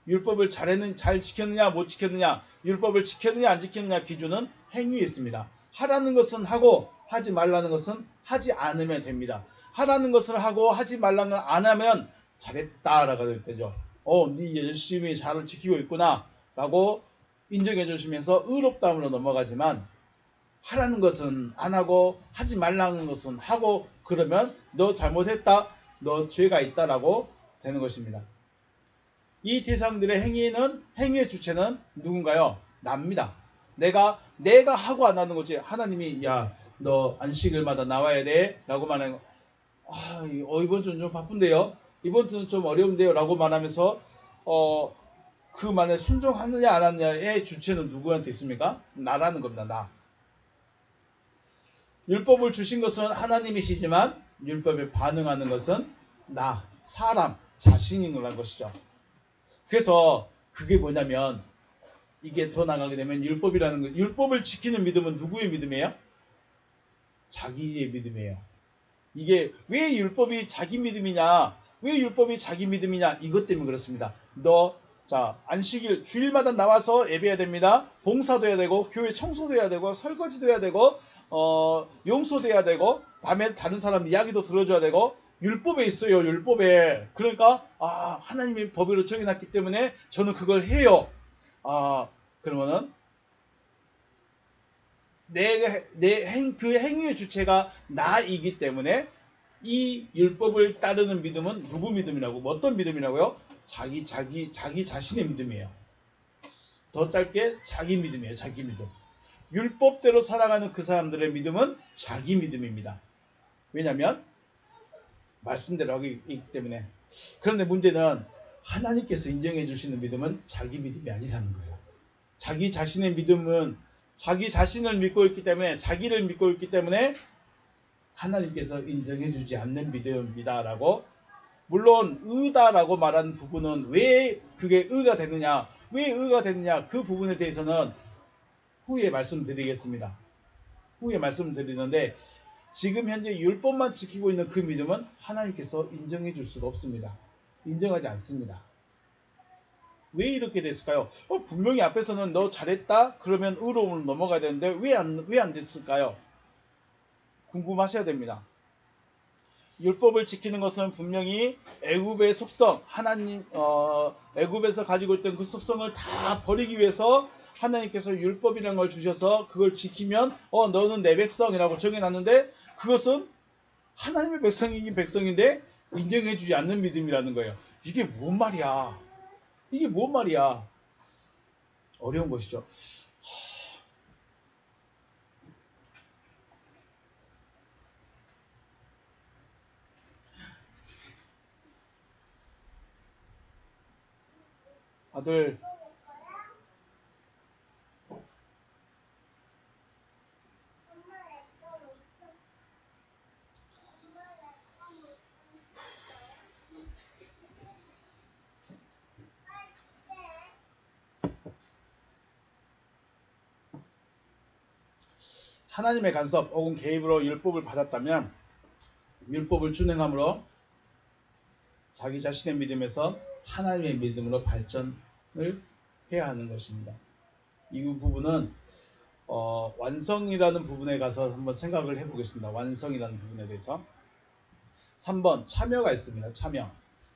율법을 잘 지켰느냐 못 지켰느냐, 율법을 지켰느냐 안 지켰느냐 기준은 행위에 있습니다. 하라는 것은 하고 하지 말라는 것은 하지 않으면 됩니다. 하라는 것을 하고 하지 말라는 걸 안 하면 잘했다라고 될 때죠. 네 열심히 잘 지키고 있구나 라고 인정해 주시면서 의롭다함으로 넘어가지만, 하라는 것은 안 하고 하지 말라는 것은 하고 그러면 너 잘못했다, 너 죄가 있다라고 되는 것입니다. 이 대상들의 행위의 주체는 누군가요? 납니다. 내가 하고 안 하는 거지. 하나님이 야, 너 안식일마다 나와야 돼 라고 말하는 거. 이번 주는 좀 바쁜데요. 이번 주는 좀 어려운데요 라고 말하면서 그 말에 순종하느냐 안 하느냐의 주체는 누구한테 있습니까? 나라는 겁니다. 나. 율법을 주신 것은 하나님이시지만 율법에 반응하는 것은 나, 사람, 자신인 거라는 것이죠. 그래서 그게 뭐냐면 이게 더 나가게 되면 율법이라는 거, 율법을 지키는 믿음은 누구의 믿음이에요? 자기의 믿음이에요. 이게 왜 율법이 자기 믿음이냐? 왜 율법이 자기 믿음이냐? 이것 때문에 그렇습니다. 안식일 주일마다 나와서 예배해야 됩니다. 봉사도 해야 되고 교회 청소도 해야 되고 설거지도 해야 되고 용서도 해야 되고 다른 사람 이야기도 들어줘야 되고 율법에 있어요. 율법에. 그러니까 하나님이 법으로 정해놨기 때문에 저는 그걸 해요. 그러면은 그 행위의 주체가 나이기 때문에 이 율법을 따르는 믿음은 누구 믿음이라고? 어떤 믿음이라고요? 자기 자신의 믿음이에요. 더 짧게 자기 믿음이에요. 자기 믿음. 율법대로 살아가는 그 사람들의 믿음은 자기 믿음입니다. 왜냐하면 말씀대로 하기 때문에. 그런데 문제는 하나님께서 인정해 주시는 믿음은 자기 믿음이 아니라는 거예요. 자기 자신의 믿음은 자기 자신을 믿고 있기 때문에, 자기를 믿고 있기 때문에 하나님께서 인정해 주지 않는 믿음이다라고. 물론 의다라고 말하는 부분은 왜 그게 의가 되느냐, 왜 의가 되느냐, 그 부분에 대해서는 후에 말씀드리겠습니다. 후에 말씀드리는데 지금 현재 율법만 지키고 있는 그 믿음은 하나님께서 인정해 줄 수가 없습니다. 인정하지 않습니다. 왜 이렇게 됐을까요? 분명히 앞에서는 너 잘했다 그러면 의로움으로 넘어가야 되는데 왜 안 됐을까요? 궁금하셔야 됩니다. 율법을 지키는 것은 분명히 애굽의 속성, 애굽에서 가지고 있던 그 속성을 다 버리기 위해서 하나님께서 율법이라는 걸 주셔서 그걸 지키면 너는 내 백성이라고 정해놨는데 그것은 하나님의 백성이긴 백성인데 인정해주지 않는 믿음이라는 거예요. 이게 뭔 말이야? 이게 뭔 말이야? 어려운 것이죠. 아들, 하나님의 간섭 혹은 개입으로 율법을 받았다면 율법을 준행함으로 자기 자신의 믿음에서 하나님의 믿음으로 발전을 해야 하는 것입니다. 이 부분은 완성이라는 부분에 가서 한번 생각을 해보겠습니다. 완성이라는 부분에 대해서. 3번 참여가 있습니다.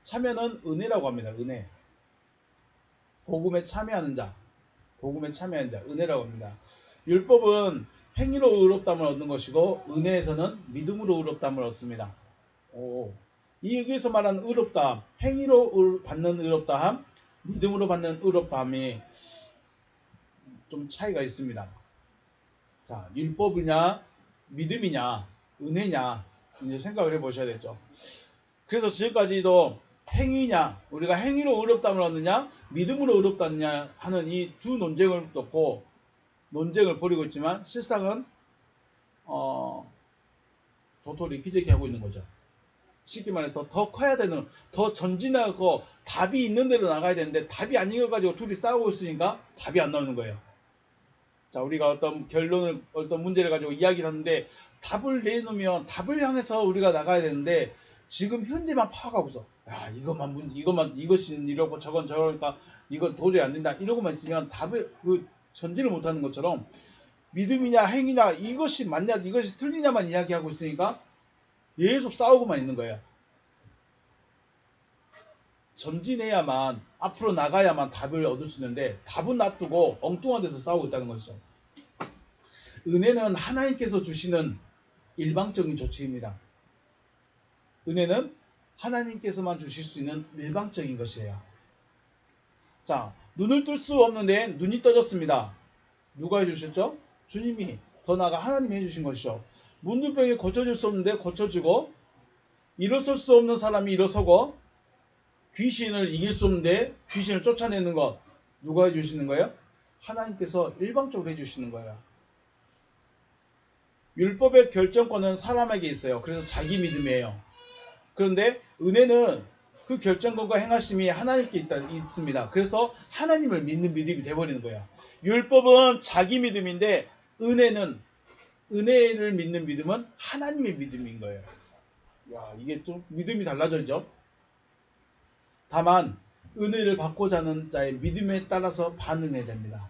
참여는 은혜라고 합니다. 은혜. 복음에 참여하는 자, 은혜라고 합니다. 율법은 행위로 의롭다함을 얻는 것이고 은혜에서는 믿음으로 의롭다함을 얻습니다. 여기서 말하는 의롭다함, 행위로 받는 의롭다함, 믿음으로 받는 의롭다함이 좀 차이가 있습니다. 자, 율법이냐, 믿음이냐, 은혜냐 이제 생각을 해보셔야 되죠. 그래서 지금까지도 행위냐, 우리가 행위로 의롭다함을 얻느냐, 믿음으로 의롭다느냐 하는 이 두 논쟁을 놓고 논쟁을 벌이고 있지만 실상은 도토리 기저귀 하고 있는 거죠. 쉽게 말해서 더 커야 되는, 더 전진하고 답이 있는 데로 나가야 되는데 답이 아닌 걸 가지고 둘이 싸우고 있으니까 답이 안 나오는 거예요. 자, 우리가 어떤 문제를 가지고 이야기를 하는데 답을 내놓으면 답을 향해서 우리가 나가야 되는데 지금 현재만 파악하고서 이것이 이러고 저건 저러니까 이건 도저히 안 된다 이러고만 있으면 답을 전진을 못하는 것처럼 믿음이냐 행위냐 이것이 맞냐 이것이 틀리냐만 이야기하고 있으니까 계속 싸우고만 있는 거예요. 전진해야만 앞으로 나가야만 답을 얻을 수 있는데 답은 놔두고 엉뚱한 데서 싸우고 있다는 것이죠. 은혜는 하나님께서 주시는 일방적인 조치입니다. 은혜는 하나님께서만 주실 수 있는 일방적인 것이에요. 자, 눈을 뜰 수 없는데 눈이 떠졌습니다. 누가 해주셨죠? 주님이, 더 나아가 하나님이 해주신 것이죠. 문둥병이 고쳐질 수 없는데 고쳐지고 일어설 수 없는 사람이 일어서고 귀신을 이길 수 없는데 귀신을 쫓아내는 것 누가 해주시는 거예요? 하나님께서 일방적으로 해주시는 거예요. 율법의 결정권은 사람에게 있어요. 그래서 자기 믿음이에요. 그런데 은혜는 그 결정권과 행하심이 하나님께 있습니다. 그래서 하나님을 믿는 믿음이 돼버리는 거예요. 율법은 자기 믿음인데 은혜를 믿는 믿음은 하나님의 믿음인 거예요. 야, 이게 좀 믿음이 달라져죠. 다만 은혜를 받고자 하는 자의 믿음에 따라서 반응해야 됩니다.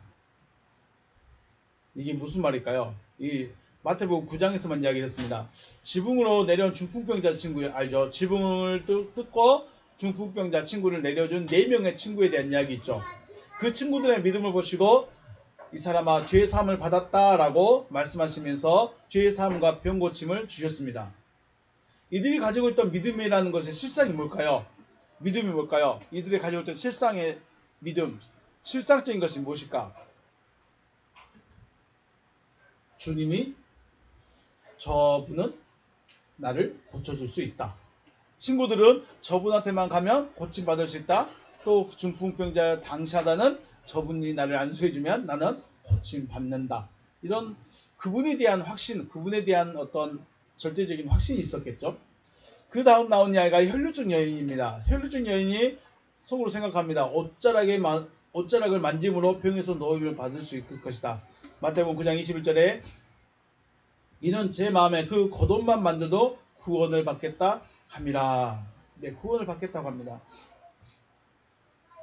이게 무슨 말일까요? 이 마태복음 9장에서만 이야기를 했습니다. 지붕으로 내려온 중풍병자 친구 알죠? 지붕을 뜯고 중풍병자 친구를 내려준 4명의 친구에 대한 이야기 있죠. 그 친구들의 믿음을 보시고 이 사람아 죄의 사함을 받았다라고 말씀하시면서 죄의 사함과 병 고침을 주셨습니다. 이들이 가지고 있던 믿음이라는 것의 실상이 뭘까요? 믿음이 뭘까요? 이들이 가지고 있던 실상의 믿음, 실상적인 것이 무엇일까? 주님이 저분은 나를 고쳐줄 수 있다. 친구들은 저분한테만 가면 고침받을 수 있다. 또 중풍병자 당사자는 저분이 나를 안수해주면 나는 고침받는다. 이런 그분에 대한 확신, 그분에 대한 어떤 절대적인 확신이 있었겠죠. 그 다음 나온 이야기가 혈루증 여인입니다. 혈루증 여인이 속으로 생각합니다. 옷자락을 만짐으로 병에서 노임을 받을 수 있을 것이다. 마태복음 9장 21절에 이는 제 마음에 그 겉옷만 만져도 구원을 받겠다 함이라. 네, 구원을 받겠다고 합니다.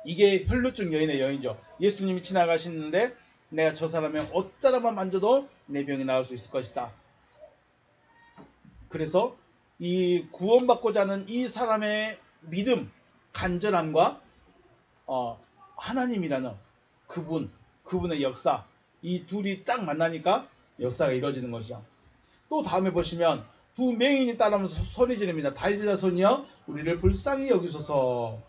이게 혈루증 여인의 여인이죠. 예수님이 지나가시는데 내가 저 사람의 옷자락만 만져도 내 병이 나을 수 있을 것이다. 그래서 이 구원받고자 하는 이 사람의 믿음, 간절함과 하나님이라는 그분의 역사, 이 둘이 딱 만나니까 역사가 이루어지는 것이죠. 또 다음에 보시면 두 맹인이 따라하면서 소리 지릅니다. 다윗의 자손이여 우리를 불쌍히 여기소서.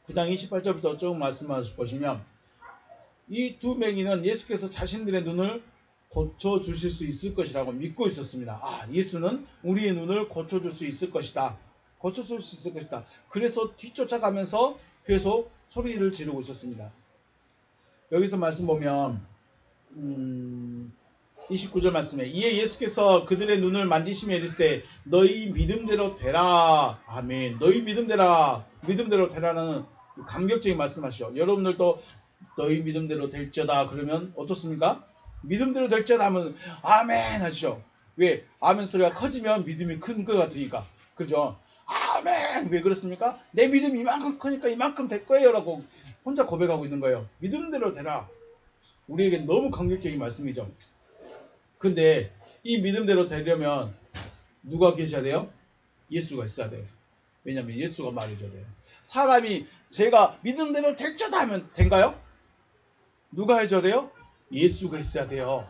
9장 28절부터 쭉 말씀하시 보시면 이 두 맹인은 예수께서 자신들의 눈을 고쳐주실 수 있을 것이라고 믿고 있었습니다. 아, 예수는 우리의 눈을 고쳐줄 수 있을 것이다. 고쳐줄 수 있을 것이다. 그래서 뒤쫓아가면서 계속 소리를 지르고 있었습니다. 여기서 말씀 보면 29절 말씀에 이에 예수께서 그들의 눈을 만지시며 이르시되 너희 믿음대로 되라. 아멘. 너희 믿음대로 되라는 감격적인 말씀하시죠. 여러분들도 너희 믿음대로 될지어다 그러면 어떻습니까? 믿음대로 될지어다 하면 아멘 하시죠. 왜? 아멘 소리가 커지면 믿음이 큰 것 같으니까. 그죠? 아멘! 왜 그렇습니까? 내 믿음이 이만큼 크니까 이만큼 될 거예요 라고 혼자 고백하고 있는 거예요. 믿음대로 되라. 우리에게 너무 감격적인 말씀이죠. 근데 이 믿음대로 되려면 누가 계셔야 돼요? 예수가 있어야 돼요. 왜냐하면 예수가 말해줘야 돼요. 사람이 제가 믿음대로 될지어다 하면 된가요? 누가 해줘야 돼요? 예수가 있어야 돼요.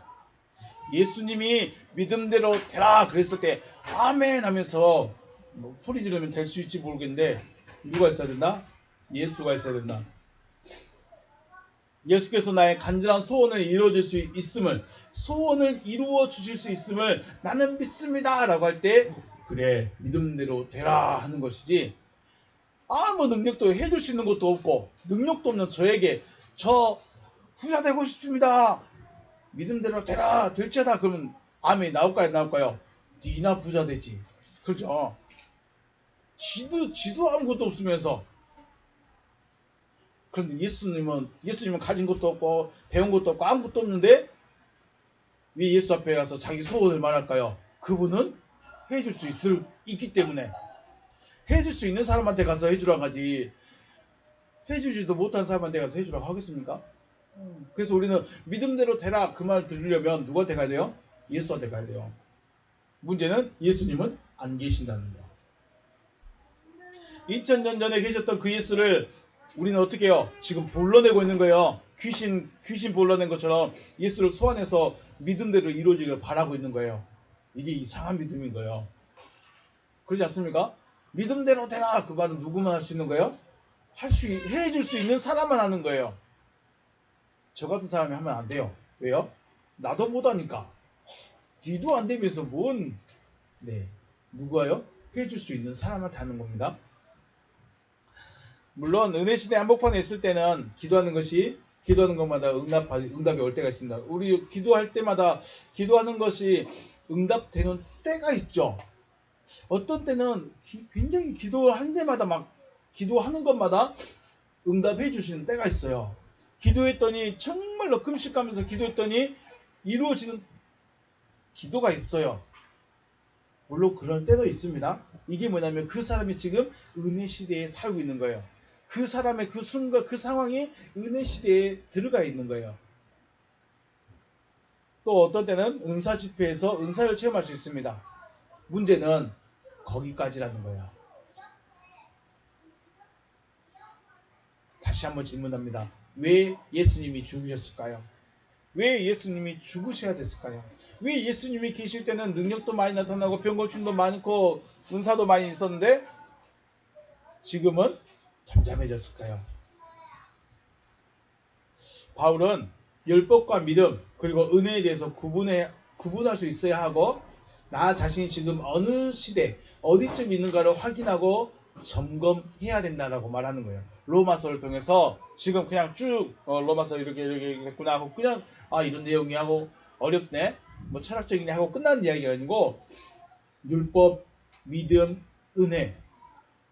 예수님이 믿음대로 되라 그랬을 때 아멘 하면서 소리 지르면 될 수 있지 모르겠는데 누가 있어야 된다? 예수가 있어야 된다. 예수께서 나의 간절한 소원을 이루어줄 수 있음을, 소원을 이루어 주실 수 있음을 나는 믿습니다 라고 할 때 그래 믿음대로 되라 하는 것이지 아무 능력도 해줄 수 있는 것도 없고 능력도 없는 저에게 저 부자 되고 싶습니다 믿음대로 되라 될지어다 그러면 아멘이 나올까요 안 나올까요? 니나 부자 되지. 그렇죠? 지도 아무것도 없으면서. 그런데 예수님은 가진 것도 없고 배운 것도 없고 아무것도 없는데 왜 예수 앞에 가서 자기 소원을 말할까요? 그분은 해줄 수 있기 때문에. 해줄 수 있는 사람한테 가서 해주라고 하지 해주지도 못한 사람한테 가서 해주라고 하겠습니까? 그래서 우리는 믿음대로 되라 그 말 들으려면 누구한테 가야 돼요? 예수한테 가야 돼요. 문제는 예수님은 안 계신다는 거. 2000년 전에 계셨던 그 예수를 우리는 어떻게 해요? 지금 불러내고 있는 거예요. 귀신 불러낸 것처럼 예수를 소환해서 믿음대로 이루어지길 바라고 있는 거예요. 이게 이상한 믿음인 거예요. 그렇지 않습니까? 믿음대로 되라 그 말은 누구만 할 수 있는 거예요? 해줄 수 있는 사람만 하는 거예요. 저 같은 사람이 하면 안 돼요. 왜요? 나도 못하니까. 니도 안 되면서 누구예요? 해줄 수 있는 사람한테 하는 겁니다. 물론 은혜 시대 한복판에 있을 때는 기도하는 것마다 응답이 올 때가 있습니다. 우리 기도할 때마다 기도하는 것이 응답되는 때가 있죠. 어떤 때는 굉장히 기도하는 데마다 막 기도하는 것마다 응답해 주시는 때가 있어요. 기도했더니 정말로 금식하면서 기도했더니 이루어지는 기도가 있어요. 물론 그런 때도 있습니다. 이게 뭐냐면 그 사람이 지금 은혜 시대에 살고 있는 거예요. 그 사람의 그 순간 그 상황이 은혜 시대에 들어가 있는 거예요. 또 어떤 때는 은사 집회에서 은사를 체험할 수 있습니다. 문제는 거기까지라는 거예요. 다시 한번 질문합니다. 왜 예수님이 죽으셨을까요? 왜 예수님이 죽으셔야 됐을까요? 왜 예수님이 계실 때는 능력도 많이 나타나고 병고침도 많고 은사도 많이 있었는데 지금은 잠잠해졌을까요? 바울은 율법과 믿음 그리고 은혜에 대해서 구분할 수 있어야 하고 나 자신이 지금 어느 시대 어디쯤 있는가를 확인하고 점검해야 된다라고 말하는 거예요. 로마서를 통해서 지금 그냥 쭉 로마서 이렇게 했구나 하고 그냥 이런 내용이 하고 어렵네 뭐 철학적이네 하고 끝나는 이야기가 아니고 율법, 믿음, 은혜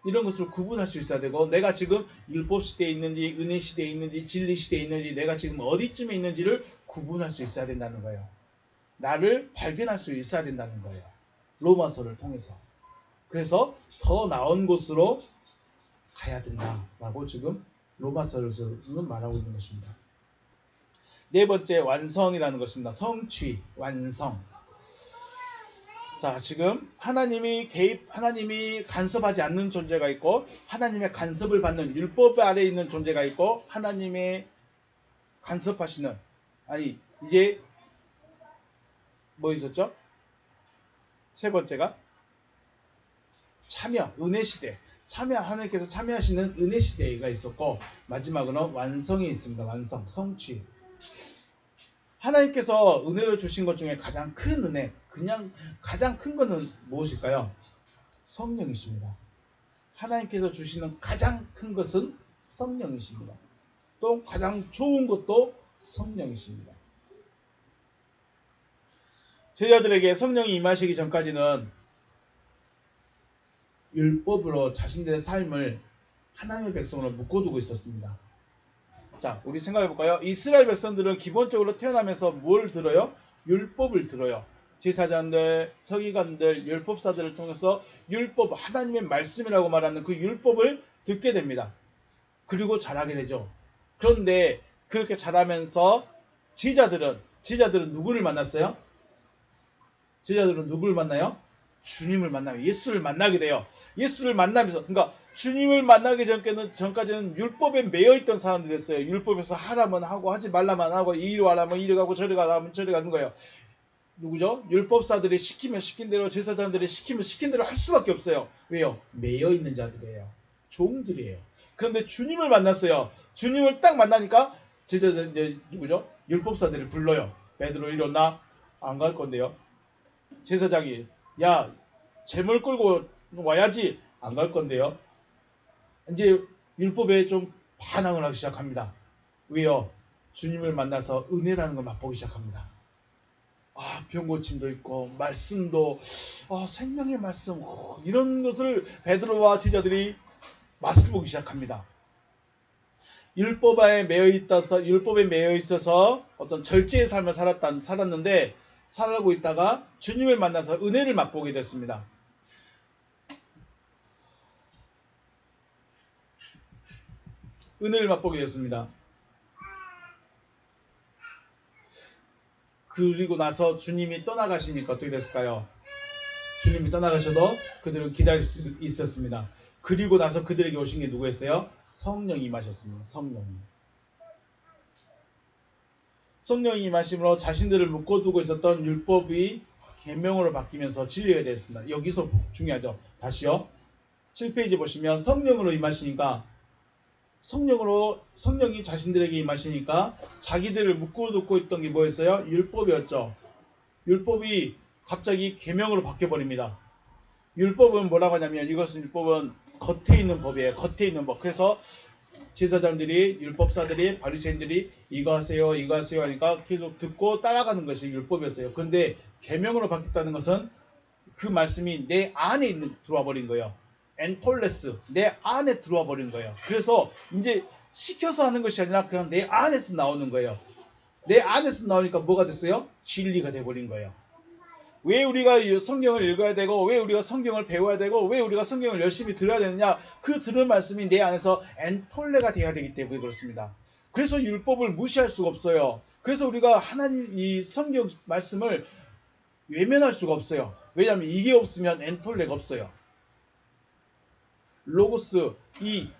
이런 것을 구분할 수 있어야 되고 내가 지금 율법 시대에 있는지 은혜 시대에 있는지 진리 시대에 있는지 내가 지금 어디쯤에 있는지를 구분할 수 있어야 된다는 거예요. 나를 발견할 수 있어야 된다는 거예요. 로마서를 통해서. 그래서 더 나은 곳으로 가야 된다라고 지금 로마서에서는 말하고 있는 것입니다. 네 번째 완성이라는 것입니다. 성취, 완성. 자, 지금 하나님이 간섭하지 않는 존재가 있고 하나님의 간섭을 받는 율법 아래에 있는 존재가 있고 하나님의 간섭하시는 이제 뭐 있었죠? 세 번째가 참여, 은혜 시대. 하나님께서 참여하시는 은혜 시대가 있었고 마지막으로는 완성이 있습니다. 완성, 성취. 하나님께서 은혜를 주신 것 중에 가장 큰 은혜, 가장 큰 것은 무엇일까요? 성령이십니다. 하나님께서 주시는 가장 큰 것은 성령이십니다. 또 가장 좋은 것도 성령이십니다. 제자들에게 성령이 임하시기 전까지는 율법으로 자신들의 삶을 하나님의 백성으로 묶어두고 있었습니다. 자, 우리 생각해 볼까요? 이스라엘 백성들은 기본적으로 태어나면서 뭘 들어요? 율법을 들어요. 제사장들, 서기관들, 율법사들을 통해서 율법, 하나님의 말씀이라고 말하는 그 율법을 듣게 됩니다. 그리고 자라게 되죠. 그런데 그렇게 자라면서 제자들은 누구를 만났어요? 제자들은 누구를 만나요? 주님을 만나요. 예수를 만나게 돼요. 예수를 만나면서, 그러니까 주님을 만나기 전까지는 율법에 매여있던 사람들이었어요. 율법에서 하라면 하고 하지 말라면 하고 이리 와라면 이리 가고 저리 가라면 저리 가는 거예요. 누구죠? 율법사들이 시키면 시킨 대로 제사장들이 시키면 시킨 대로 할 수밖에 없어요. 왜요? 매여있는 자들이에요. 종들이에요. 그런데 주님을 만났어요. 주님을 딱 만나니까 제자들 이제 누구죠? 율법사들을 불러요. 베드로 일어나 안 갈 건데요. 제사장이 야 재물 끌고 와야지 안 갈 건데요. 이제 율법에 좀 반항을 하기 시작합니다. 왜요? 주님을 만나서 은혜라는 걸 맛보기 시작합니다. 병고침도 있고 말씀도 생명의 말씀 이런 것을 베드로와 제자들이 맛을 보기 시작합니다. 율법에 매여 있어서 어떤 절제의 삶을 살았는데 살고 있다가 주님을 만나서 은혜를 맛보게 됐습니다. 은혜를 맛보게 됐습니다. 그리고 나서 주님이 떠나가시니까 어떻게 됐을까요? 주님이 떠나가셔도 그들은 기다릴 수 있었습니다. 그리고 나서 그들에게 오신 게 누구였어요? 성령이 임하셨습니다. 성령이 임하심으로 자신들을 묶어두고 있었던 율법이 계명으로 바뀌면서 진리가 되었습니다. 여기서 중요하죠. 다시요. 7페이지 보시면 성령으로 임하시니까 성령이 자신들에게 임하시니까 자기들을 묶어두고 있던 게 뭐였어요? 율법이었죠. 율법이 갑자기 계명으로 바뀌어버립니다. 율법은 뭐라고 하냐면 율법은 겉에 있는 법이에요. 겉에 있는 법. 그래서 제사장들이, 율법사들이, 바리새인들이 이거 하세요, 이거 하세요 하니까 계속 듣고 따라가는 것이 율법이었어요. 그런데 계명으로 바뀌었다는 것은 그 말씀이 내 안에 들어와 버린 거예요. 엔톨레스, 내 안에 들어와 버린 거예요. 그래서 이제 시켜서 하는 것이 아니라 그냥 내 안에서 나오는 거예요. 내 안에서 나오니까 뭐가 됐어요? 진리가 돼버린 거예요. 왜 우리가 성경을 읽어야 되고, 왜 우리가 성경을 배워야 되고, 왜 우리가 성경을 열심히 들어야 되느냐? 그 들은 말씀이 내 안에서 엔톨레가 돼야 되기 때문에 그렇습니다. 그래서 율법을 무시할 수가 없어요. 그래서 우리가 하나님 이 성경 말씀을 외면할 수가 없어요. 왜냐하면 이게 없으면 엔톨레가 없어요. 로고스, 이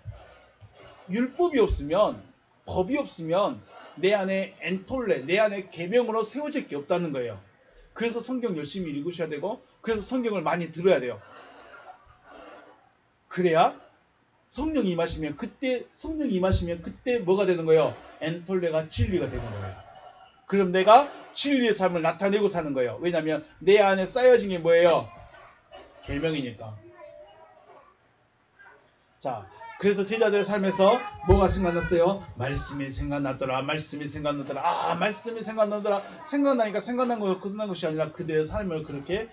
율법이 없으면, 법이 없으면 내 안에 엔톨레, 내 안에 계명으로 세워질 게 없다는 거예요. 그래서 성경 열심히 읽으셔야 되고, 그래서 성경을 많이 들어야 돼요. 그래야 성령이 임하시면 그때 뭐가 되는 거예요? 엔톨레가 진리가 되는 거예요. 그럼 내가 진리의 삶을 나타내고 사는 거예요. 왜냐하면 내 안에 쌓여진 게 뭐예요? 계명이니까. 자, 그래서 제자들의 삶에서 뭐가 생각났어요? 말씀이 생각나더라. 말씀이 생각나더라. 아, 말씀이 생각나더라. 생각나니까 생각난 거 끝난 것이 아니라 그들의 삶을 그렇게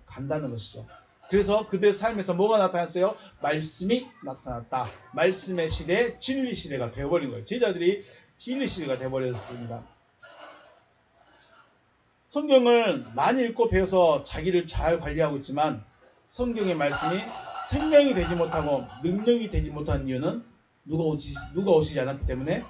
간다는 것이죠. 그래서 그들의 삶에서 뭐가 나타났어요? 말씀이 나타났다. 말씀의 시대, 진리 시대가 되어버린 거예요. 제자들이 진리 시대가 되어버렸습니다. 성경을 많이 읽고 배워서 자기를 잘 관리하고 있지만 성경의 말씀이 생명이 되지 못하고 능력이 되지 못한 이유는 누가 오시지 않았기 때문에,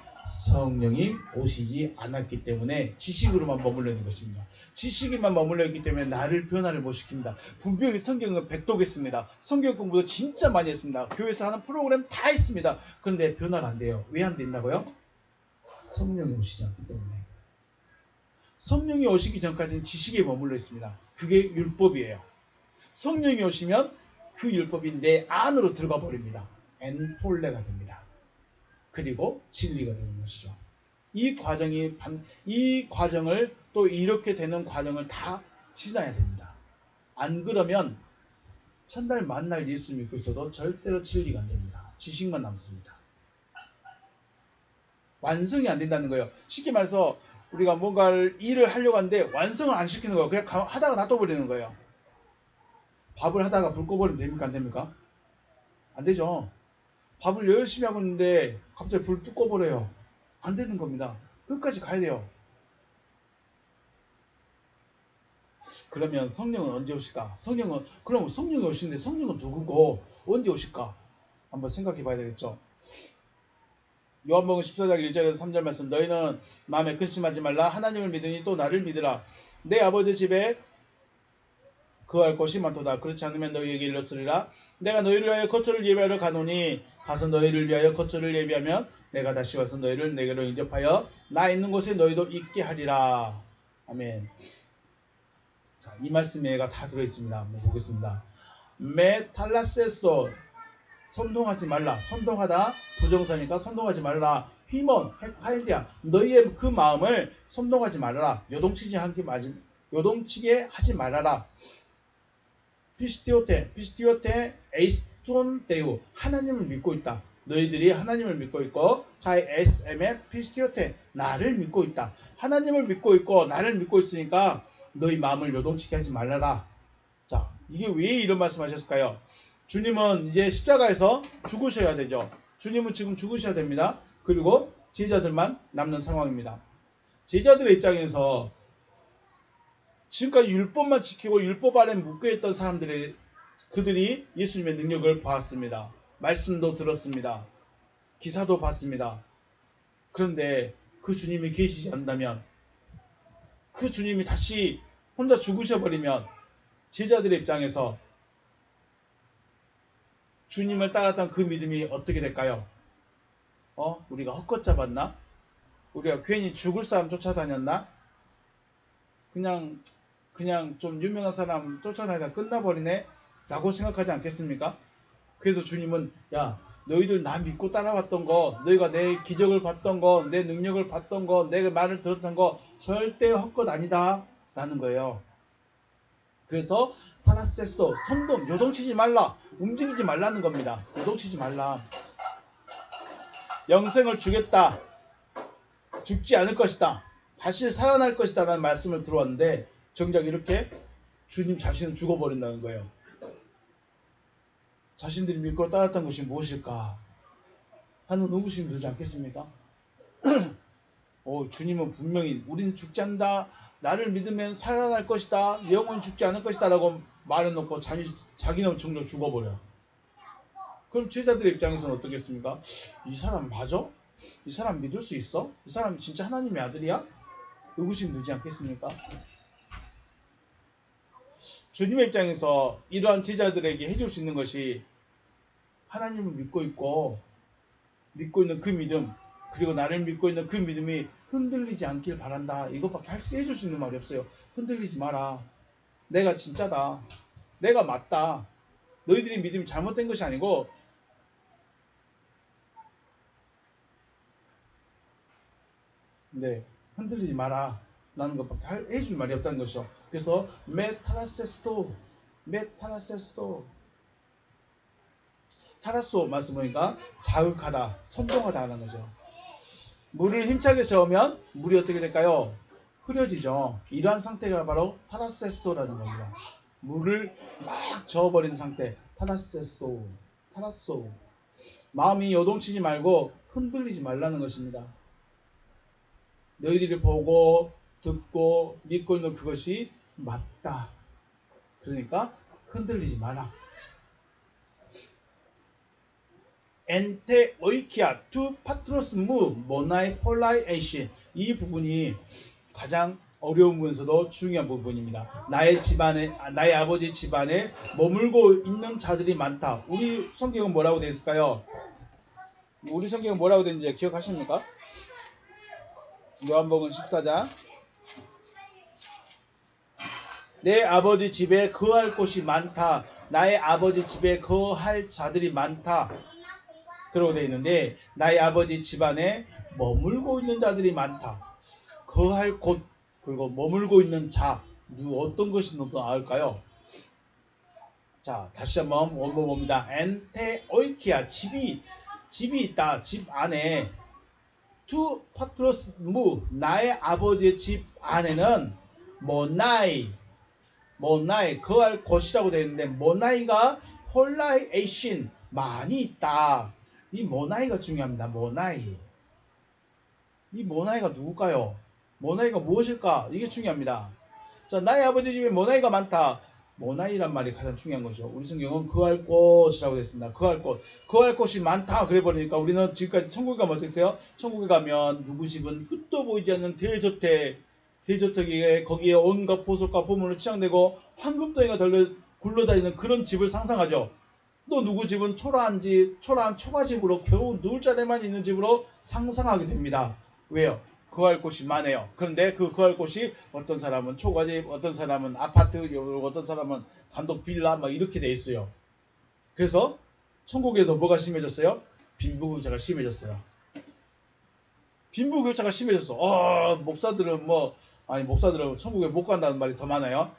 성령이 오시지 않았기 때문에 지식으로만 머물러 있는 것입니다. 지식에만 머물러 있기 때문에 나를 변화를 못 시킵니다. 분명히 성경은 백독했습니다. 성경 공부도 진짜 많이 했습니다. 교회에서 하는 프로그램 다 있습니다. 그런데 변화가 안 돼요. 왜 안 된다고요? 성령이 오시지 않기 때문에. 성령이 오시기 전까지는 지식에 머물러 있습니다. 그게 율법이에요. 성령이 오시면 그 율법이 내 안으로 들어가 버립니다. 엔톨레가 됩니다. 그리고 진리가 되는 것이죠. 이 과정을 또 이렇게 되는 과정을 다 지나야 됩니다. 안 그러면 첫날 만날 예수 믿고 있어도 절대로 진리가 안 됩니다. 지식만 남습니다. 완성이 안 된다는 거예요. 쉽게 말해서 우리가 뭔가를 일을 하려고 하는데 완성을 안 시키는 거예요. 그냥 하다가 놔둬버리는 거예요. 밥을 하다가 불 꺼버리면 됩니까? 안 됩니까? 안 되죠. 밥을 열심히 하고 있는데 갑자기 불 뚝 꺼버려요. 안 되는 겁니다. 끝까지 가야 돼요. 그러면 성령은 언제 오실까? 그럼 성령이 오시는데 성령은 누구고 언제 오실까? 한번 생각해 봐야 되겠죠. 요한복음 14장 1절에서 3절 말씀, 너희는 마음에 근심하지 말라. 하나님을 믿으니 또 나를 믿으라. 내 아버지 집에 거할 곳이 많도다. 그렇지 않으면 너희에게 일렀으리라. 내가 너희를 위하여 거처를 예비하러 가노니 가서 너희를 위하여 거처를 예비하면 내가 다시 와서 너희를 내게로 인접하여 나 있는 곳에 너희도 있게 하리라. 아멘. 자, 이 말씀에가 다 들어있습니다. 한번 보겠습니다. 메탈라세스도, 선동하지 말라. 선동하다 부정사니까 선동하지 말라. 휘몬 할디아, 너희의 그 마음을 선동하지 말아라. 요동치게 하지 말아라. 피스티오테 에이스톤 데우, 하나님을 믿고 있다. 너희들이 하나님을 믿고 있고, 카이 에스엠에 피스티오테, 나를 믿고 있다. 하나님을 믿고 있고 나를 믿고 있으니까 너희 마음을 요동치게 하지 말아라. 자, 이게 왜 이런 말씀하셨을까요? 주님은 이제 십자가에서 죽으셔야 되죠. 주님은 지금 죽으셔야 됩니다. 그리고 제자들만 남는 상황입니다. 제자들의 입장에서 지금까지 율법만 지키고 율법 아래 묶여있던 그들이 예수님의 능력을 보았습니다. 말씀도 들었습니다. 기사도 봤습니다. 그런데 그 주님이 계시지 않는다면, 그 주님이 다시 혼자 죽으셔버리면 제자들의 입장에서 주님을 따랐던 그 믿음이 어떻게 될까요? 우리가 헛것 잡았나? 우리가 괜히 죽을 사람 쫓아다녔나? 그냥 좀 유명한 사람 쫓아다니다 끝나버리네? 라고 생각하지 않겠습니까? 그래서 주님은, 야, 너희들 나 믿고 따라왔던 거, 너희가 내 기적을 봤던 거, 내 능력을 봤던 거, 내 말을 들었던 거 절대 헛것 아니다 라는 거예요. 그래서 타라세스토, 선동, 요동치지 말라, 움직이지 말라는 겁니다. 요동치지 말라. 영생을 주겠다, 죽지 않을 것이다, 다시 살아날 것이다 라는 말씀을 들어왔는데 정작 이렇게 주님 자신은 죽어버린다는 거예요. 자신들이 믿고 따랐던 것이 무엇일까 하는 의구심이 들지 않겠습니까? 주님은 분명히 우리는 죽지 않는다, 나를 믿으면 살아날 것이다, 영원히 죽지 않을 것이다 라고 말해놓고 자기는 정작 죽어버려. 그럼 제자들의 입장에서는 어떻겠습니까? 이 사람 맞아? 이 사람 믿을 수 있어? 이 사람 진짜 하나님의 아들이야? 의구심 들지 않겠습니까? 주님의 입장에서 이러한 제자들에게 해줄 수 있는 것이 하나님을 믿고 있는 그 믿음, 그리고 나를 믿고 있는 그 믿음이 흔들리지 않길 바란다, 이것밖에 해줄 수 있는 말이 없어요. 흔들리지 마라, 내가 진짜다, 내가 맞다, 너희들이 믿음이 잘못된 것이 아니고 흔들리지 마라 라는 것밖에 해줄 말이 없다는 것이죠. 그래서 메타라세스토, 타라소 말씀 보니까 자극하다, 선동하다 하는 거죠. 물을 힘차게 저으면 물이 어떻게 될까요? 흐려지죠. 이러한 상태가 바로 타라세스토라는 겁니다. 물을 막 저어버리는 상태, 타라소. 마음이 요동치지 말고 흔들리지 말라는 것입니다. 너희들이 보고 듣고 믿고 있는 그것이 맞다. 그러니까 흔들리지 마라. 엔테 오이키아 투 파트로스 무 모나이 폴라이 에이신, 이 부분이 가장 어려운 부분에서도 중요한 부분입니다. 나의 아버지 집안에 머물고 있는 자들이 많다. 우리 성경은 뭐라고 되어 있을까요? 우리 성경은 뭐라고 되어 있는지 기억하십니까? 요한복음 14장. 내 아버지 집에 거할 곳이 많다. 나의 아버지 집에 거할 자들이 많다. 그러고 되어 있는데 나의 아버지 집안에 머물고 있는 자들이 많다. 거할 곳, 그리고 머물고 있는 자, 어떤 것이 더 나을까요? 자, 다시 한번 원본봅니다. 엔테 오이키아, 집이 있다. 집 안에 투 파트로스 무, 나의 아버지의 집 안에는 모나이, 거할 곳이라고 되어 있는데 모나이가 홀라이 에이신, 많이 있다. 이 모나이가 중요합니다. 이 모나이가 누굴까요? 모나이가 무엇일까? 이게 중요합니다. 자, 나의 아버지 집에 모나이가 많다. 모나이란 말이 가장 중요한 거죠. 우리 성경은 거할 곳이라고 되어 있습니다. 거할 곳이 많다 그래 버리니까 우리는 지금까지 천국에 가면 어떻게 돼요? 천국에 가면 누구 집은 끝도 보이지 않는 대저택에 거기에 온갖 보석과 보물로 치장되고 황금덩이가 굴러다니는 그런 집을 상상하죠. 또 누구 집은 초라한 초가집으로 겨우 누울 자리만 있는 집으로 상상하게 됩니다. 왜요? 거할 곳이 많아요. 그런데 그 거할 곳이 어떤 사람은 초가집, 어떤 사람은 아파트, 어떤 사람은 단독 빌라 막 이렇게 돼 있어요. 그래서 천국에도 뭐가 심해졌어요? 빈부격차가 심해졌어요. 빈부격차가 심해졌어. 목사들은 천국에 못 간다는 말이 더 많아요.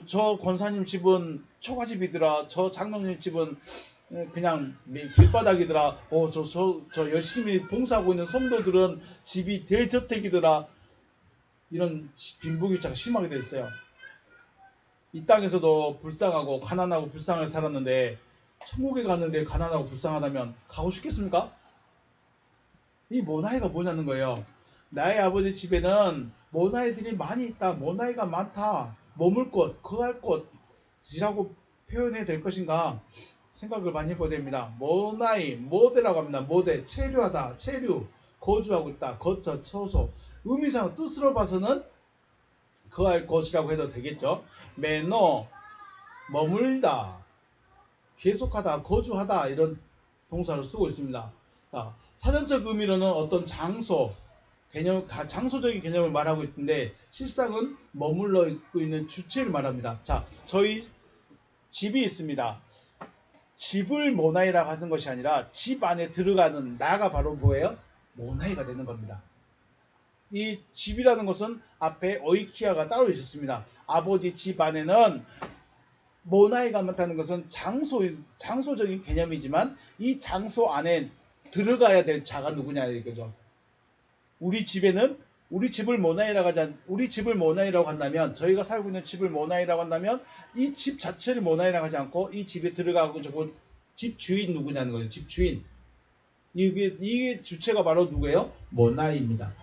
저 권사님 집은 초가집이더라. 저 장로님 집은 그냥 길바닥이더라. 저 열심히 봉사하고 있는 성도들은 집이 대저택이더라. 이런 빈부격차가 심하게 되어 있어요. 이 땅에서도 불쌍하고 가난하고 불쌍하게 살았는데 천국에 갔는데 가난하고 불쌍하다면 가고 싶겠습니까? 이 모나이가 뭐냐는 거예요. 나의 아버지 집에는 모나이들이 많이 있다. 모나이가 많다. 머물 곳, 거할 곳이라고 표현해야 될 것인가 생각을 많이 해봐야 됩니다. 모나이, 모대라고 합니다. 모대, 체류하다, 체류, 거주하고 있다, 거처, 처소. 의미상 뜻으로 봐서는 거할 곳이라고 해도 되겠죠. 메노, 머물다, 계속하다, 거주하다 이런 동사를 쓰고 있습니다. 자, 사전적 의미로는 어떤 장소적인 개념을 말하고 있는데 실상은 머물러 있고 있는 주체를 말합니다. 자, 저희 집이 있습니다. 집을 모나이라고 하는 것이 아니라 집 안에 들어가는 나가 바로 뭐예요? 모나이가 되는 겁니다. 이 집이라는 것은 앞에 오이키아가 따로 있었습니다. 아버지 집 안에는 모나이가 많다는 것은 장소적인 개념이지만 이 장소 안에 들어가야 될 자가 누구냐 이거죠. 우리 집에는 우리 집을 모나이라고 한다면 저희가 살고 있는 집을 모나이라고 한다면 이 집 자체를 모나이라고 하지 않고 이 집에 들어가고 저거 집 주인 누구냐는 거예요. 집 주인. 이게 주체가 바로 누구예요? 모나이입니다.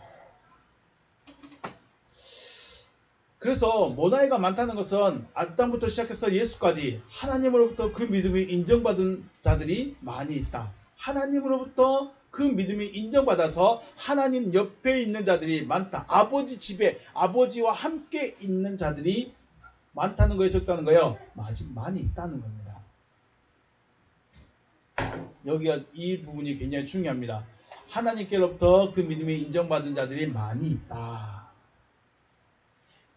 그래서 모나이가 많다는 것은 아담부터 시작해서 예수까지 하나님으로부터 그 믿음이 인정받은 자들이 많이 있다. 하나님으로부터 그 믿음이 인정받아서 하나님 옆에 있는 자들이 많다. 아버지 집에 아버지와 함께 있는 자들이 많다는 거예요? 적다는 거예요? 많이 있다는 겁니다. 여기가 이 부분이 굉장히 중요합니다. 하나님께로부터 그 믿음이 인정받은 자들이 많이 있다.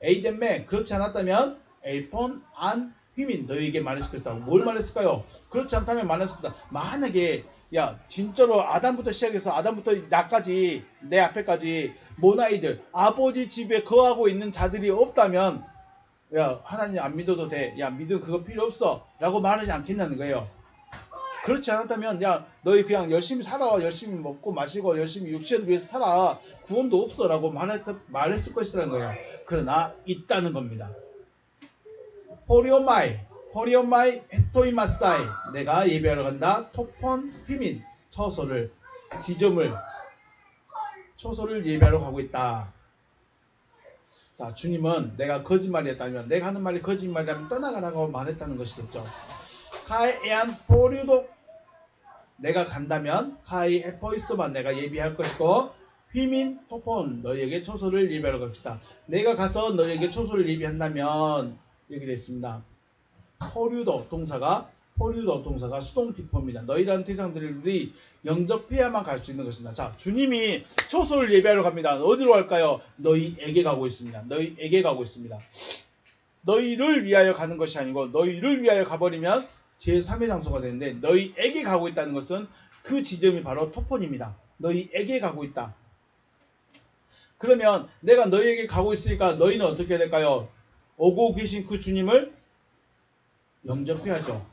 에이덴매 그렇지 않았다면 에이폰 안 휘민 너에게 말했을 것이다. 뭘 말했을까요? 그렇지 않다면 말했을 것이다. 만약에 야 진짜로 아담부터 시작해서 아담부터 나까지 내 앞에까지 모나이들 아버지 집에 거하고 있는 자들이 없다면 야 하나님 안 믿어도 돼. 야 믿음 그거 필요 없어 라고 말하지 않겠냐는 거예요. 그렇지 않았다면 야 너희 그냥 열심히 살아. 열심히 먹고 마시고 열심히 육신을 위해서 살아. 구원도 없어 라고 말했을 것이라는 거예요. 그러나 있다는 겁니다. 호리오마이 헤토이마사이 내가 예배하러 간다. 토폰 휘민 처소를 지점을 초소를 예배하러 가고 있다. 자 주님은 내가 거짓말이었다면 내가 하는 말이 거짓말이라면 떠나가라고 말했다는 것이겠죠. 카에안 포류도 내가 간다면 카이 에포이스만 내가 예비할 것이고 휘민 토폰 너희에게 초소를 예비하러 갑시다. 내가 가서 너희에게 초소를 예비한다면 이렇게 되어 있습니다. 포류도 동사가 수동티포입니다. 너희라는 대상들이 영접해야만 갈 수 있는 것입니다. 자 주님이 초소를 예비하러 갑니다. 어디로 갈까요? 너희에게 가고 있습니다. 너희를 위하여 가는 것이 아니고 너희를 위하여 가버리면 제3의 장소가 되는데 너희에게 가고 있다는 것은 그 지점이 바로 토폰입니다. 너희에게 가고 있다. 그러면 내가 너희에게 가고 있으니까 너희는 어떻게 해야 될까요? 오고 계신 그 주님을 영접해야죠.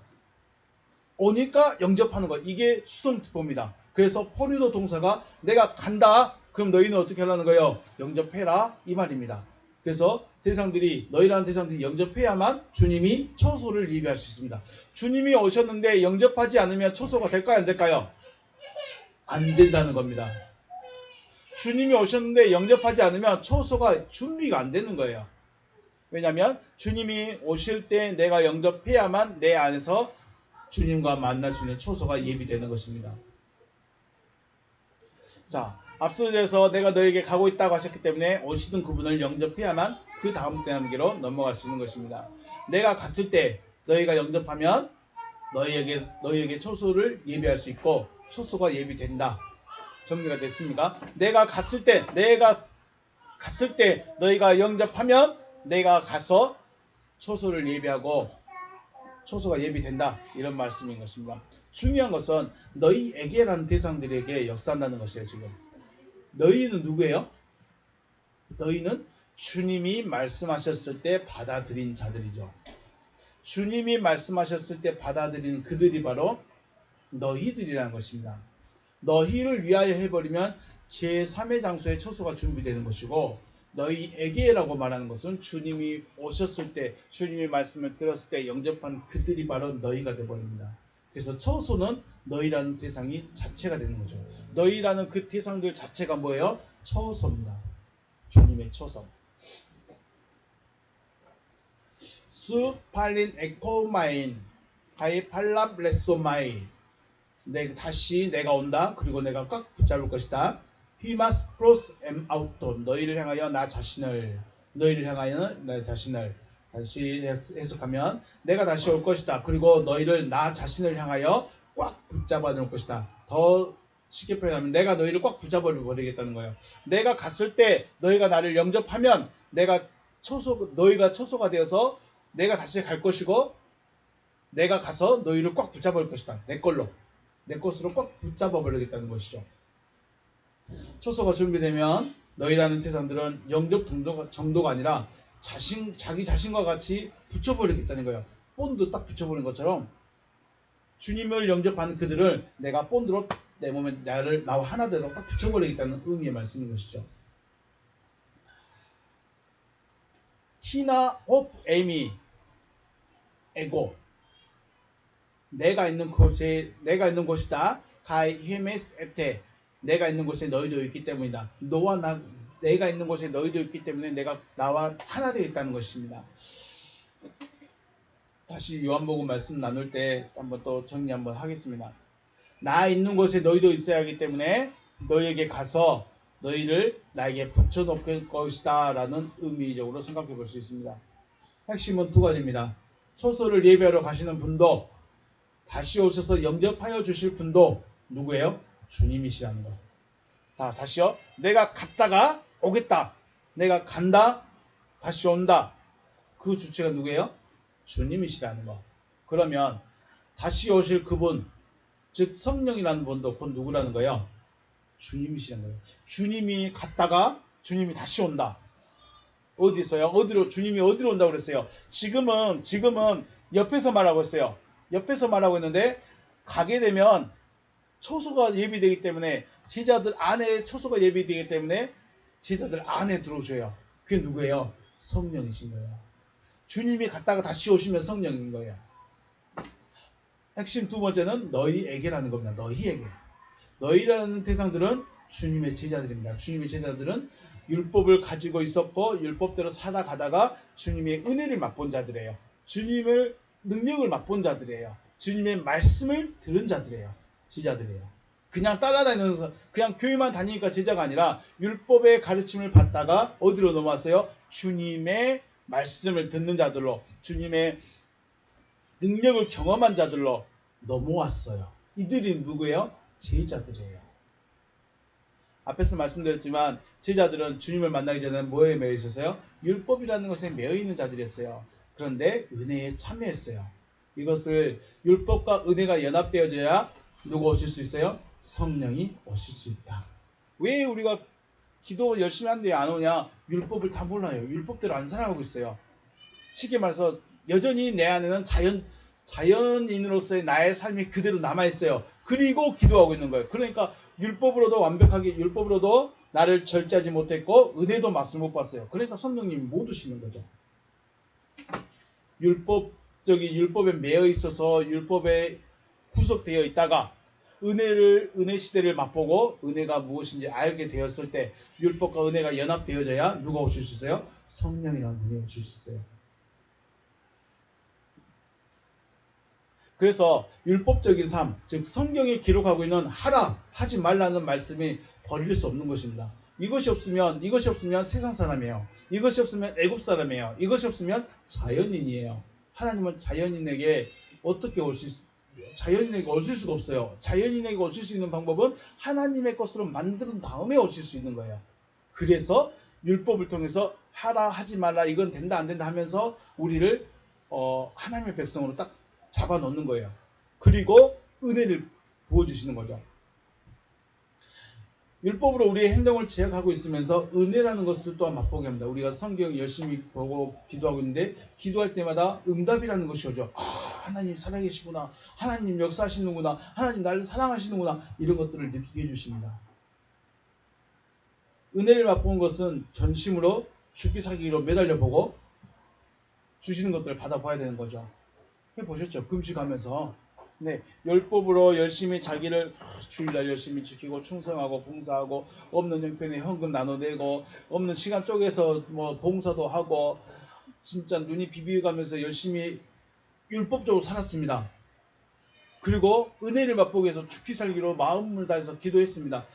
오니까 영접하는 것. 이게 수동투포입니다. 그래서 포류도 동사가 내가 간다. 그럼 너희는 어떻게 하라는 거예요? 영접해라. 이 말입니다. 그래서 너희라는 대상들이 영접해야만 주님이 초소를 예비할 수 있습니다. 주님이 오셨는데 영접하지 않으면 초소가 될까요? 안 될까요? 안 된다는 겁니다. 주님이 오셨는데 영접하지 않으면 초소가 준비가 안 되는 거예요. 왜냐하면 주님이 오실 때 내가 영접해야만 내 안에서 주님과 만날 수 있는 초소가 예비되는 것입니다. 자, 앞서서 내가 너에게 가고 있다고 하셨기 때문에 오시던 그분을 영접해야만 그 다음 단계로 넘어갈 수 있는 것입니다. 내가 갔을 때 너희가 영접하면 너희에게 초소를 예비할 수 있고 초소가 예비된다. 정리가 됐습니까? 내가 갔을 때 너희가 영접하면 내가 가서 초소를 예비하고 초소가 예비된다. 이런 말씀인 것입니다. 중요한 것은 너희에게라는 대상들에게 역사한다는 것이에요. 지금 너희는 누구예요? 너희는 주님이 말씀하셨을 때 받아들인 자들이죠. 주님이 말씀하셨을 때 받아들인 그들이 바로 너희들이라는 것입니다. 너희를 위하여 해버리면 제3의 장소에 초소가 준비되는 것이고 너희에게라고 말하는 것은 주님이 오셨을 때 주님의 말씀을 들었을 때 영접한 그들이 바로 너희가 되어버립니다. 그래서 초소는 너희라는 대상이 자체가 되는 거죠. 너희라는 그 대상들 자체가 뭐예요? 초소입니다. 주님의 초소. 수 팔린 에코마인 가이 팔랍레소마이 다시 내가 온다. 그리고 내가 꽉 붙잡을 것이다. 히마스 프로스 엠 아우토 너희를 향하여 나 자신을 다시 해석하면 내가 다시 올 것이다. 그리고 너희를 나 자신을 향하여 꽉 붙잡아 놓을 것이다. 더 쉽게 표현하면 내가 너희를 꽉 붙잡아 버리겠다는 거예요. 내가 갔을 때 너희가 나를 영접하면 너희가 초소가 되어서 내가 다시 갈 것이고 내가 가서 너희를 꽉 붙잡아 올 것이다. 내 것으로 꽉 붙잡아 버리겠다는 것이죠. 초소가 준비되면 너희라는 태산들은 영적 정도가 아니라 자기 자신과 같이 붙여버리겠다는 거예요. 본드 딱 붙여버린 것처럼 주님을 영접하는 그들을 내가 본드로 내 몸에 나와 하나대로 딱 붙여버리겠다는 의미의 말씀인 것이죠. 히나 옵 에미 에고 내가 있는 곳이다. 가이 히메스 에테 내가 있는 곳에 너희도 있기 때문이다. 내가 있는 곳에 너희도 있기 때문에 내가 나와 하나 되어 있다는 것입니다. 다시 요한복음 말씀 나눌 때 한번 또 정리 한번 하겠습니다. 나 있는 곳에 너희도 있어야 하기 때문에 너희에게 가서 너희를 나에게 붙여놓을 것이다 라는 의미적으로 생각해 볼 수 있습니다. 핵심은 두 가지입니다. 초소를 예배하러 가시는 분도 다시 오셔서 영접하여 주실 분도 누구예요? 주님이시라는 거. 다시요. 내가 갔다가 오겠다. 내가 간다. 다시 온다. 그 주체가 누구예요? 주님이시라는 거. 그러면 다시 오실 그분, 즉 성령이라는 분도 곧 누구라는 거예요? 주님이시라는 거예요. 주님이 갔다가 주님이 다시 온다. 어디서요? 주님이 어디로 온다고 그랬어요? 지금은 옆에서 말하고 있어요. 옆에서 말하고 있는데 가게 되면 초소가 예비되기 때문에 제자들 안에 초소가 예비되기 때문에 제자들 안에 들어오셔요. 그게 누구예요? 성령이신 거예요. 주님이 갔다가 다시 오시면 성령인 거예요. 핵심 두 번째는 너희에게라는 겁니다. 너희에게. 너희라는 대상들은 주님의 제자들입니다. 주님의 제자들은 율법을 가지고 있었고 율법대로 살아가다가 주님의 은혜를 맛본 자들이에요. 주님의 능력을 맛본 자들이에요. 주님의 말씀을 들은 자들이에요. 제자들이에요. 그냥 따라다니면서 그냥 교회만 다니니까 제자가 아니라 율법의 가르침을 받다가 어디로 넘어왔어요? 주님의 말씀을 듣는 자들로, 주님의 능력을 경험한 자들로 넘어왔어요. 이들이 누구예요? 제자들이에요. 앞에서 말씀드렸지만 제자들은 주님을 만나기 전에 뭐에 매여 있었어요? 율법이라는 것에 매여 있는 자들이었어요. 그런데 은혜에 참여했어요. 이것을 율법과 은혜가 연합되어져야 누가 오실 수 있어요? 성령이 오실 수 있다. 왜 우리가 기도 열심히 하는데 안 오냐? 율법을 다 몰라요. 율법대로 안 살아가고 있어요. 쉽게 말해서 여전히 내 안에는 자연인으로서의 나의 삶이 그대로 남아있어요. 그리고 기도하고 있는 거예요. 그러니까 율법으로도 완벽하게 율법으로도 나를 절제하지 못했고 은혜도 맛을 못 봤어요. 그러니까 성령님이 못 오시는 거죠. 율법에 매여 있어서 율법에 구속되어 있다가 은혜 시대를 맛보고 은혜가 무엇인지 알게 되었을 때 율법과 은혜가 연합되어져야 누가 오실 수 있어요? 성령이라는 분이 오실 수 있어요. 그래서 율법적인 삶, 즉 성경에 기록하고 있는 하라, 하지 말라는 말씀이 버릴 수 없는 것입니다. 이것이 없으면 세상 사람이에요. 이것이 없으면 애굽 사람이에요. 이것이 없으면 자연인이에요. 하나님은 자연인에게 오실 수가 없어요. 자연인에게 오실 수 있는 방법은 하나님의 것으로 만든 다음에 오실 수 있는 거예요. 그래서 율법을 통해서 하라, 하지 말라, 이건 된다, 안 된다 하면서 우리를 하나님의 백성으로 딱 잡아놓는 거예요. 그리고 은혜를 부어주시는 거죠. 율법으로 우리의 행동을 제약하고 있으면서 은혜라는 것을 또한 맛보게 합니다. 우리가 성경 열심히 보고 기도하고 있는데 기도할 때마다 응답이라는 것이 오죠. 하나님 살아계시구나. 하나님 역사하시는구나. 하나님 나를 사랑하시는구나. 이런 것들을 느끼게 해주십니다. 은혜를 맛보는 것은 전심으로 죽기 살기로 매달려보고 주시는 것들을 받아봐야 되는 거죠. 해보셨죠? 금식하면서 율법으로 열심히 자기를 주일날 열심히 지키고 충성하고 봉사하고 없는 형편에 헌금 나눠내고 없는 시간 쪼개서 봉사도 하고 진짜 눈이 비비가면서 열심히 율법적으로 살았습니다. 그리고 은혜를 맛보기 위해서 죽기 살기로 마음을 다해서 기도했습니다.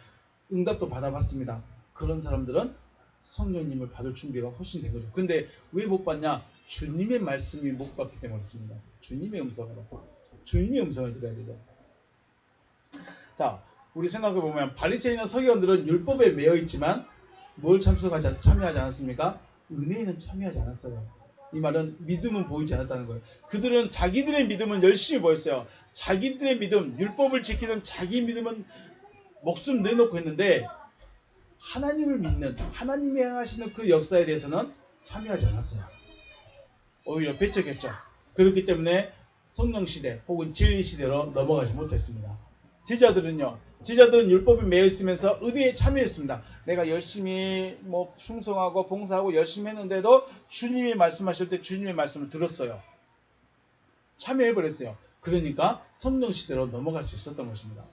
응답도 받아봤습니다. 그런 사람들은 성령님을 받을 준비가 훨씬 된 거죠. 근데 왜 못 받냐? 주님의 말씀이 못 받기 때문에 그렇습니다. 주님의 음성을 들어야 되죠. 자, 우리 생각해보면 바리새인과 서기관들은 율법에 매여 있지만 뭘 참여하지 않았습니까? 은혜에는 참여하지 않았어요. 이 말은 믿음은 보이지 않았다는 거예요. 그들은 자기들의 믿음은 열심히 보였어요. 자기들의 믿음, 율법을 지키는 자기 믿음은 목숨 내놓고 했는데 하나님을 믿는 하나님이 행하시는 그 역사에 대해서는 참여하지 않았어요. 오히려 배척했죠. 그렇기 때문에 성령 시대 혹은 진리 시대로 넘어가지 못했습니다. 제자들은 율법에 매여 있으면서 은혜에 참여했습니다. 내가 열심히 충성하고 봉사하고 열심히 했는데도 주님이 말씀하실 때 주님의 말씀을 들었어요. 참여해버렸어요. 그러니까 성령 시대로 넘어갈 수 있었던 것입니다.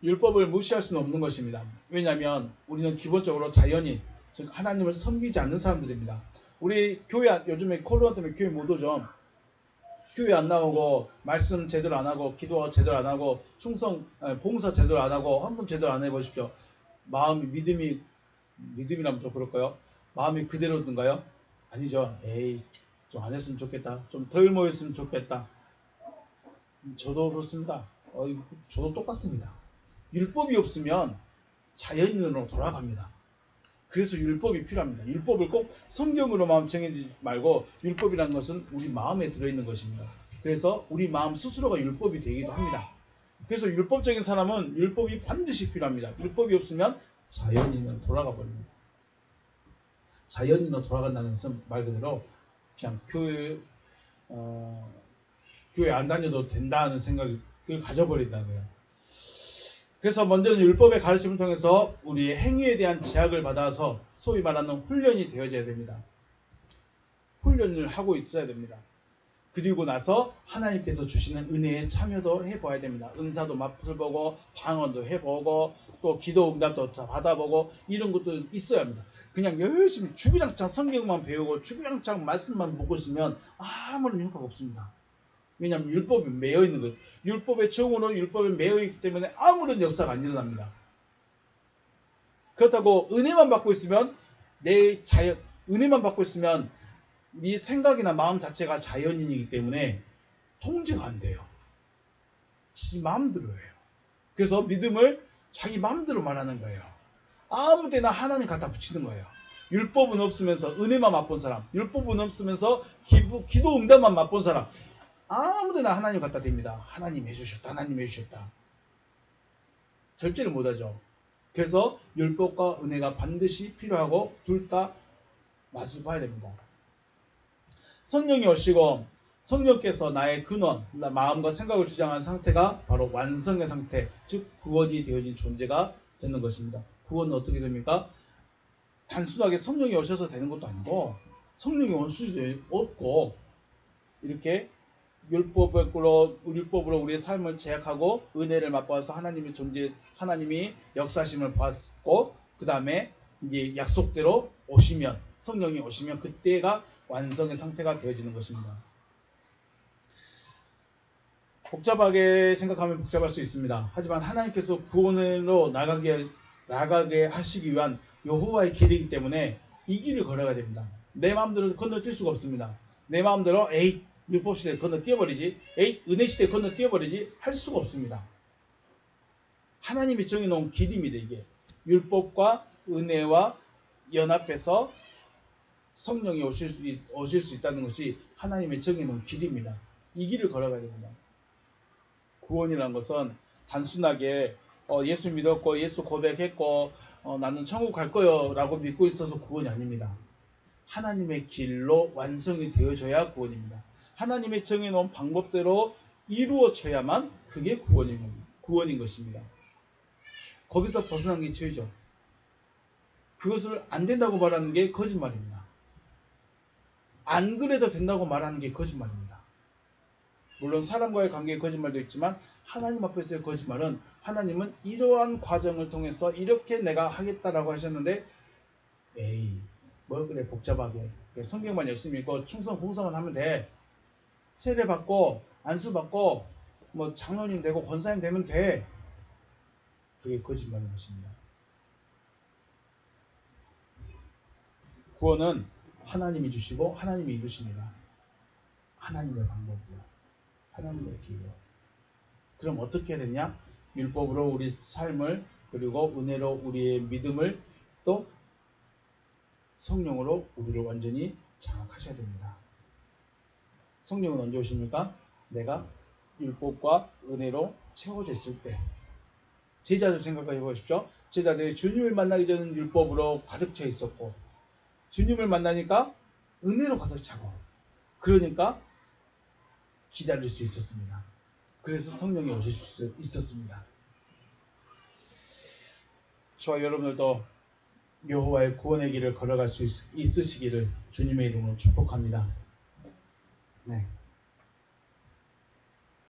율법을 무시할 수는 없는 것입니다. 왜냐하면 우리는 기본적으로 자연인, 즉 하나님을 섬기지 않는 사람들입니다. 우리 교회 요즘에 코로나 때문에 교회 못 오죠. 교회 안 나오고 말씀 제대로 안 하고 기도 제대로 안 하고 봉사 제대로 안 하고 헌금 제대로 안 해보십시오. 마음이 믿음이라면 좀 그럴까요? 마음이 그대로든가요? 아니죠. 에이 좀 안 했으면 좋겠다. 좀 덜 모였으면 좋겠다. 저도 그렇습니다. 저도 똑같습니다. 율법이 없으면 자연인으로 돌아갑니다. 그래서 율법이 필요합니다. 율법을 꼭 성경으로만 정해지지 말고 율법이라는 것은 우리 마음에 들어있는 것입니다. 그래서 우리 마음 스스로가 율법이 되기도 합니다. 그래서 율법적인 사람은 율법이 반드시 필요합니다. 율법이 없으면 자연인으로 돌아가 버립니다. 자연인으로 돌아간다는 것은 말 그대로 그냥 교회 안 다녀도 된다는 생각을 가져버린다는 거예요. 그래서 먼저는 율법의 가르침을 통해서 우리의 행위에 대한 제약을 받아서 소위 말하는 훈련이 되어져야 됩니다. 훈련을 하고 있어야 됩니다. 그리고 나서 하나님께서 주시는 은혜에 참여도 해봐야 됩니다. 은사도 맛보고 방언도 해보고 또 기도 응답도 받아보고 이런 것도 있어야 합니다. 그냥 열심히 주구장창 성경만 배우고 주구장창 말씀만 보고 있으면 아무런 효과가 없습니다. 왜냐하면 율법이 매여 있는 거예요. 율법의 정으로 율법에 매여 있기 때문에 아무런 역사가 안 일어납니다. 그렇다고 은혜만 받고 있으면 은혜만 받고 있으면 네 생각이나 마음 자체가 자연인이기 때문에 통제가 안 돼요. 자기 마음대로 해요. 그래서 믿음을 자기 마음대로 말하는 거예요. 아무 데나 하나님 갖다 붙이는 거예요. 율법은 없으면서 은혜만 맛본 사람, 율법은 없으면서 기도 응답만 맛본 사람, 아무데나 하나님 갖다 댑니다. 하나님 해주셨다. 하나님 해주셨다. 절제를 못하죠. 그래서 율법과 은혜가 반드시 필요하고 둘 다 맛을 봐야 됩니다. 성령이 오시고 성령께서 나의 근원, 마음과 생각을 주장하는 상태가 바로 완성의 상태, 즉 구원이 되어진 존재가 되는 것입니다. 구원은 어떻게 됩니까? 단순하게 성령이 오셔서 되는 것도 아니고 성령이 올 수도 없고 이렇게 율법으로 우리의 삶을 제약하고 은혜를 맛보아서 하나님이 역사심을 받고 그 다음에 이제 약속대로 성령이 오시면 그때가 완성의 상태가 되어지는 것입니다. 복잡하게 생각하면 복잡할 수 있습니다. 하지만 하나님께서 구원으로 나가게 하시기 위한 여호와의 길이기 때문에 이 길을 걸어가야 됩니다. 내 마음대로 건너뛸 수가 없습니다. 내 마음대로 율법 시대 건너뛰어버리지, 은혜 시대 건너뛰어버리지 할 수가 없습니다. 하나님이 정해놓은 길입니다. 이게 율법과 은혜와 연합해서 성령이 오실 수 있다는 것이 하나님의 정해놓은 길입니다. 이 길을 걸어가야 됩니다. 구원이라는 것은 단순하게 예수 믿었고 예수 고백했고 나는 천국 갈 거요 라고 믿고 있어서 구원이 아닙니다. 하나님의 길로 완성이 되어져야 구원입니다. 하나님의 정해놓은 방법대로 이루어져야만 그게 구원인 것입니다. 거기서 벗어난 게 죄죠. 그것을 안 된다고 말하는 게 거짓말입니다. 안 그래도 된다고 말하는 게 거짓말입니다. 물론 사람과의 관계의 거짓말도 있지만 하나님 앞에서의 거짓말은 하나님은 이러한 과정을 통해서 이렇게 내가 하겠다라고 하셨는데 뭐 그래 복잡하게 성경만 열심히 읽고 충성 봉사만 하면 돼. 세례 받고 안수 받고 뭐 장로님 되고 권사님 되면 돼. 그게 거짓말인 것입니다. 구원은 하나님이 주시고 하나님이 이루십니다. 하나님의 방법으로 하나님의 길로. 그럼 어떻게 해야 되냐? 율법으로 우리 삶을 그리고 은혜로 우리의 믿음을 또 성령으로 우리를 완전히 장악하셔야 됩니다. 성령은 언제 오십니까? 내가 율법과 은혜로 채워져 있을 때, 제자들 생각해 보십시오. 제자들이 주님을 만나기 전 율법으로 가득 차 있었고 주님을 만나니까 은혜로 가득 차고 그러니까 기다릴 수 있었습니다. 그래서 성령이 오실 수 있었습니다. 저와 여러분들도 여호와의 구원의 길을 걸어갈 수 있으시기를 주님의 이름으로 축복합니다. 네.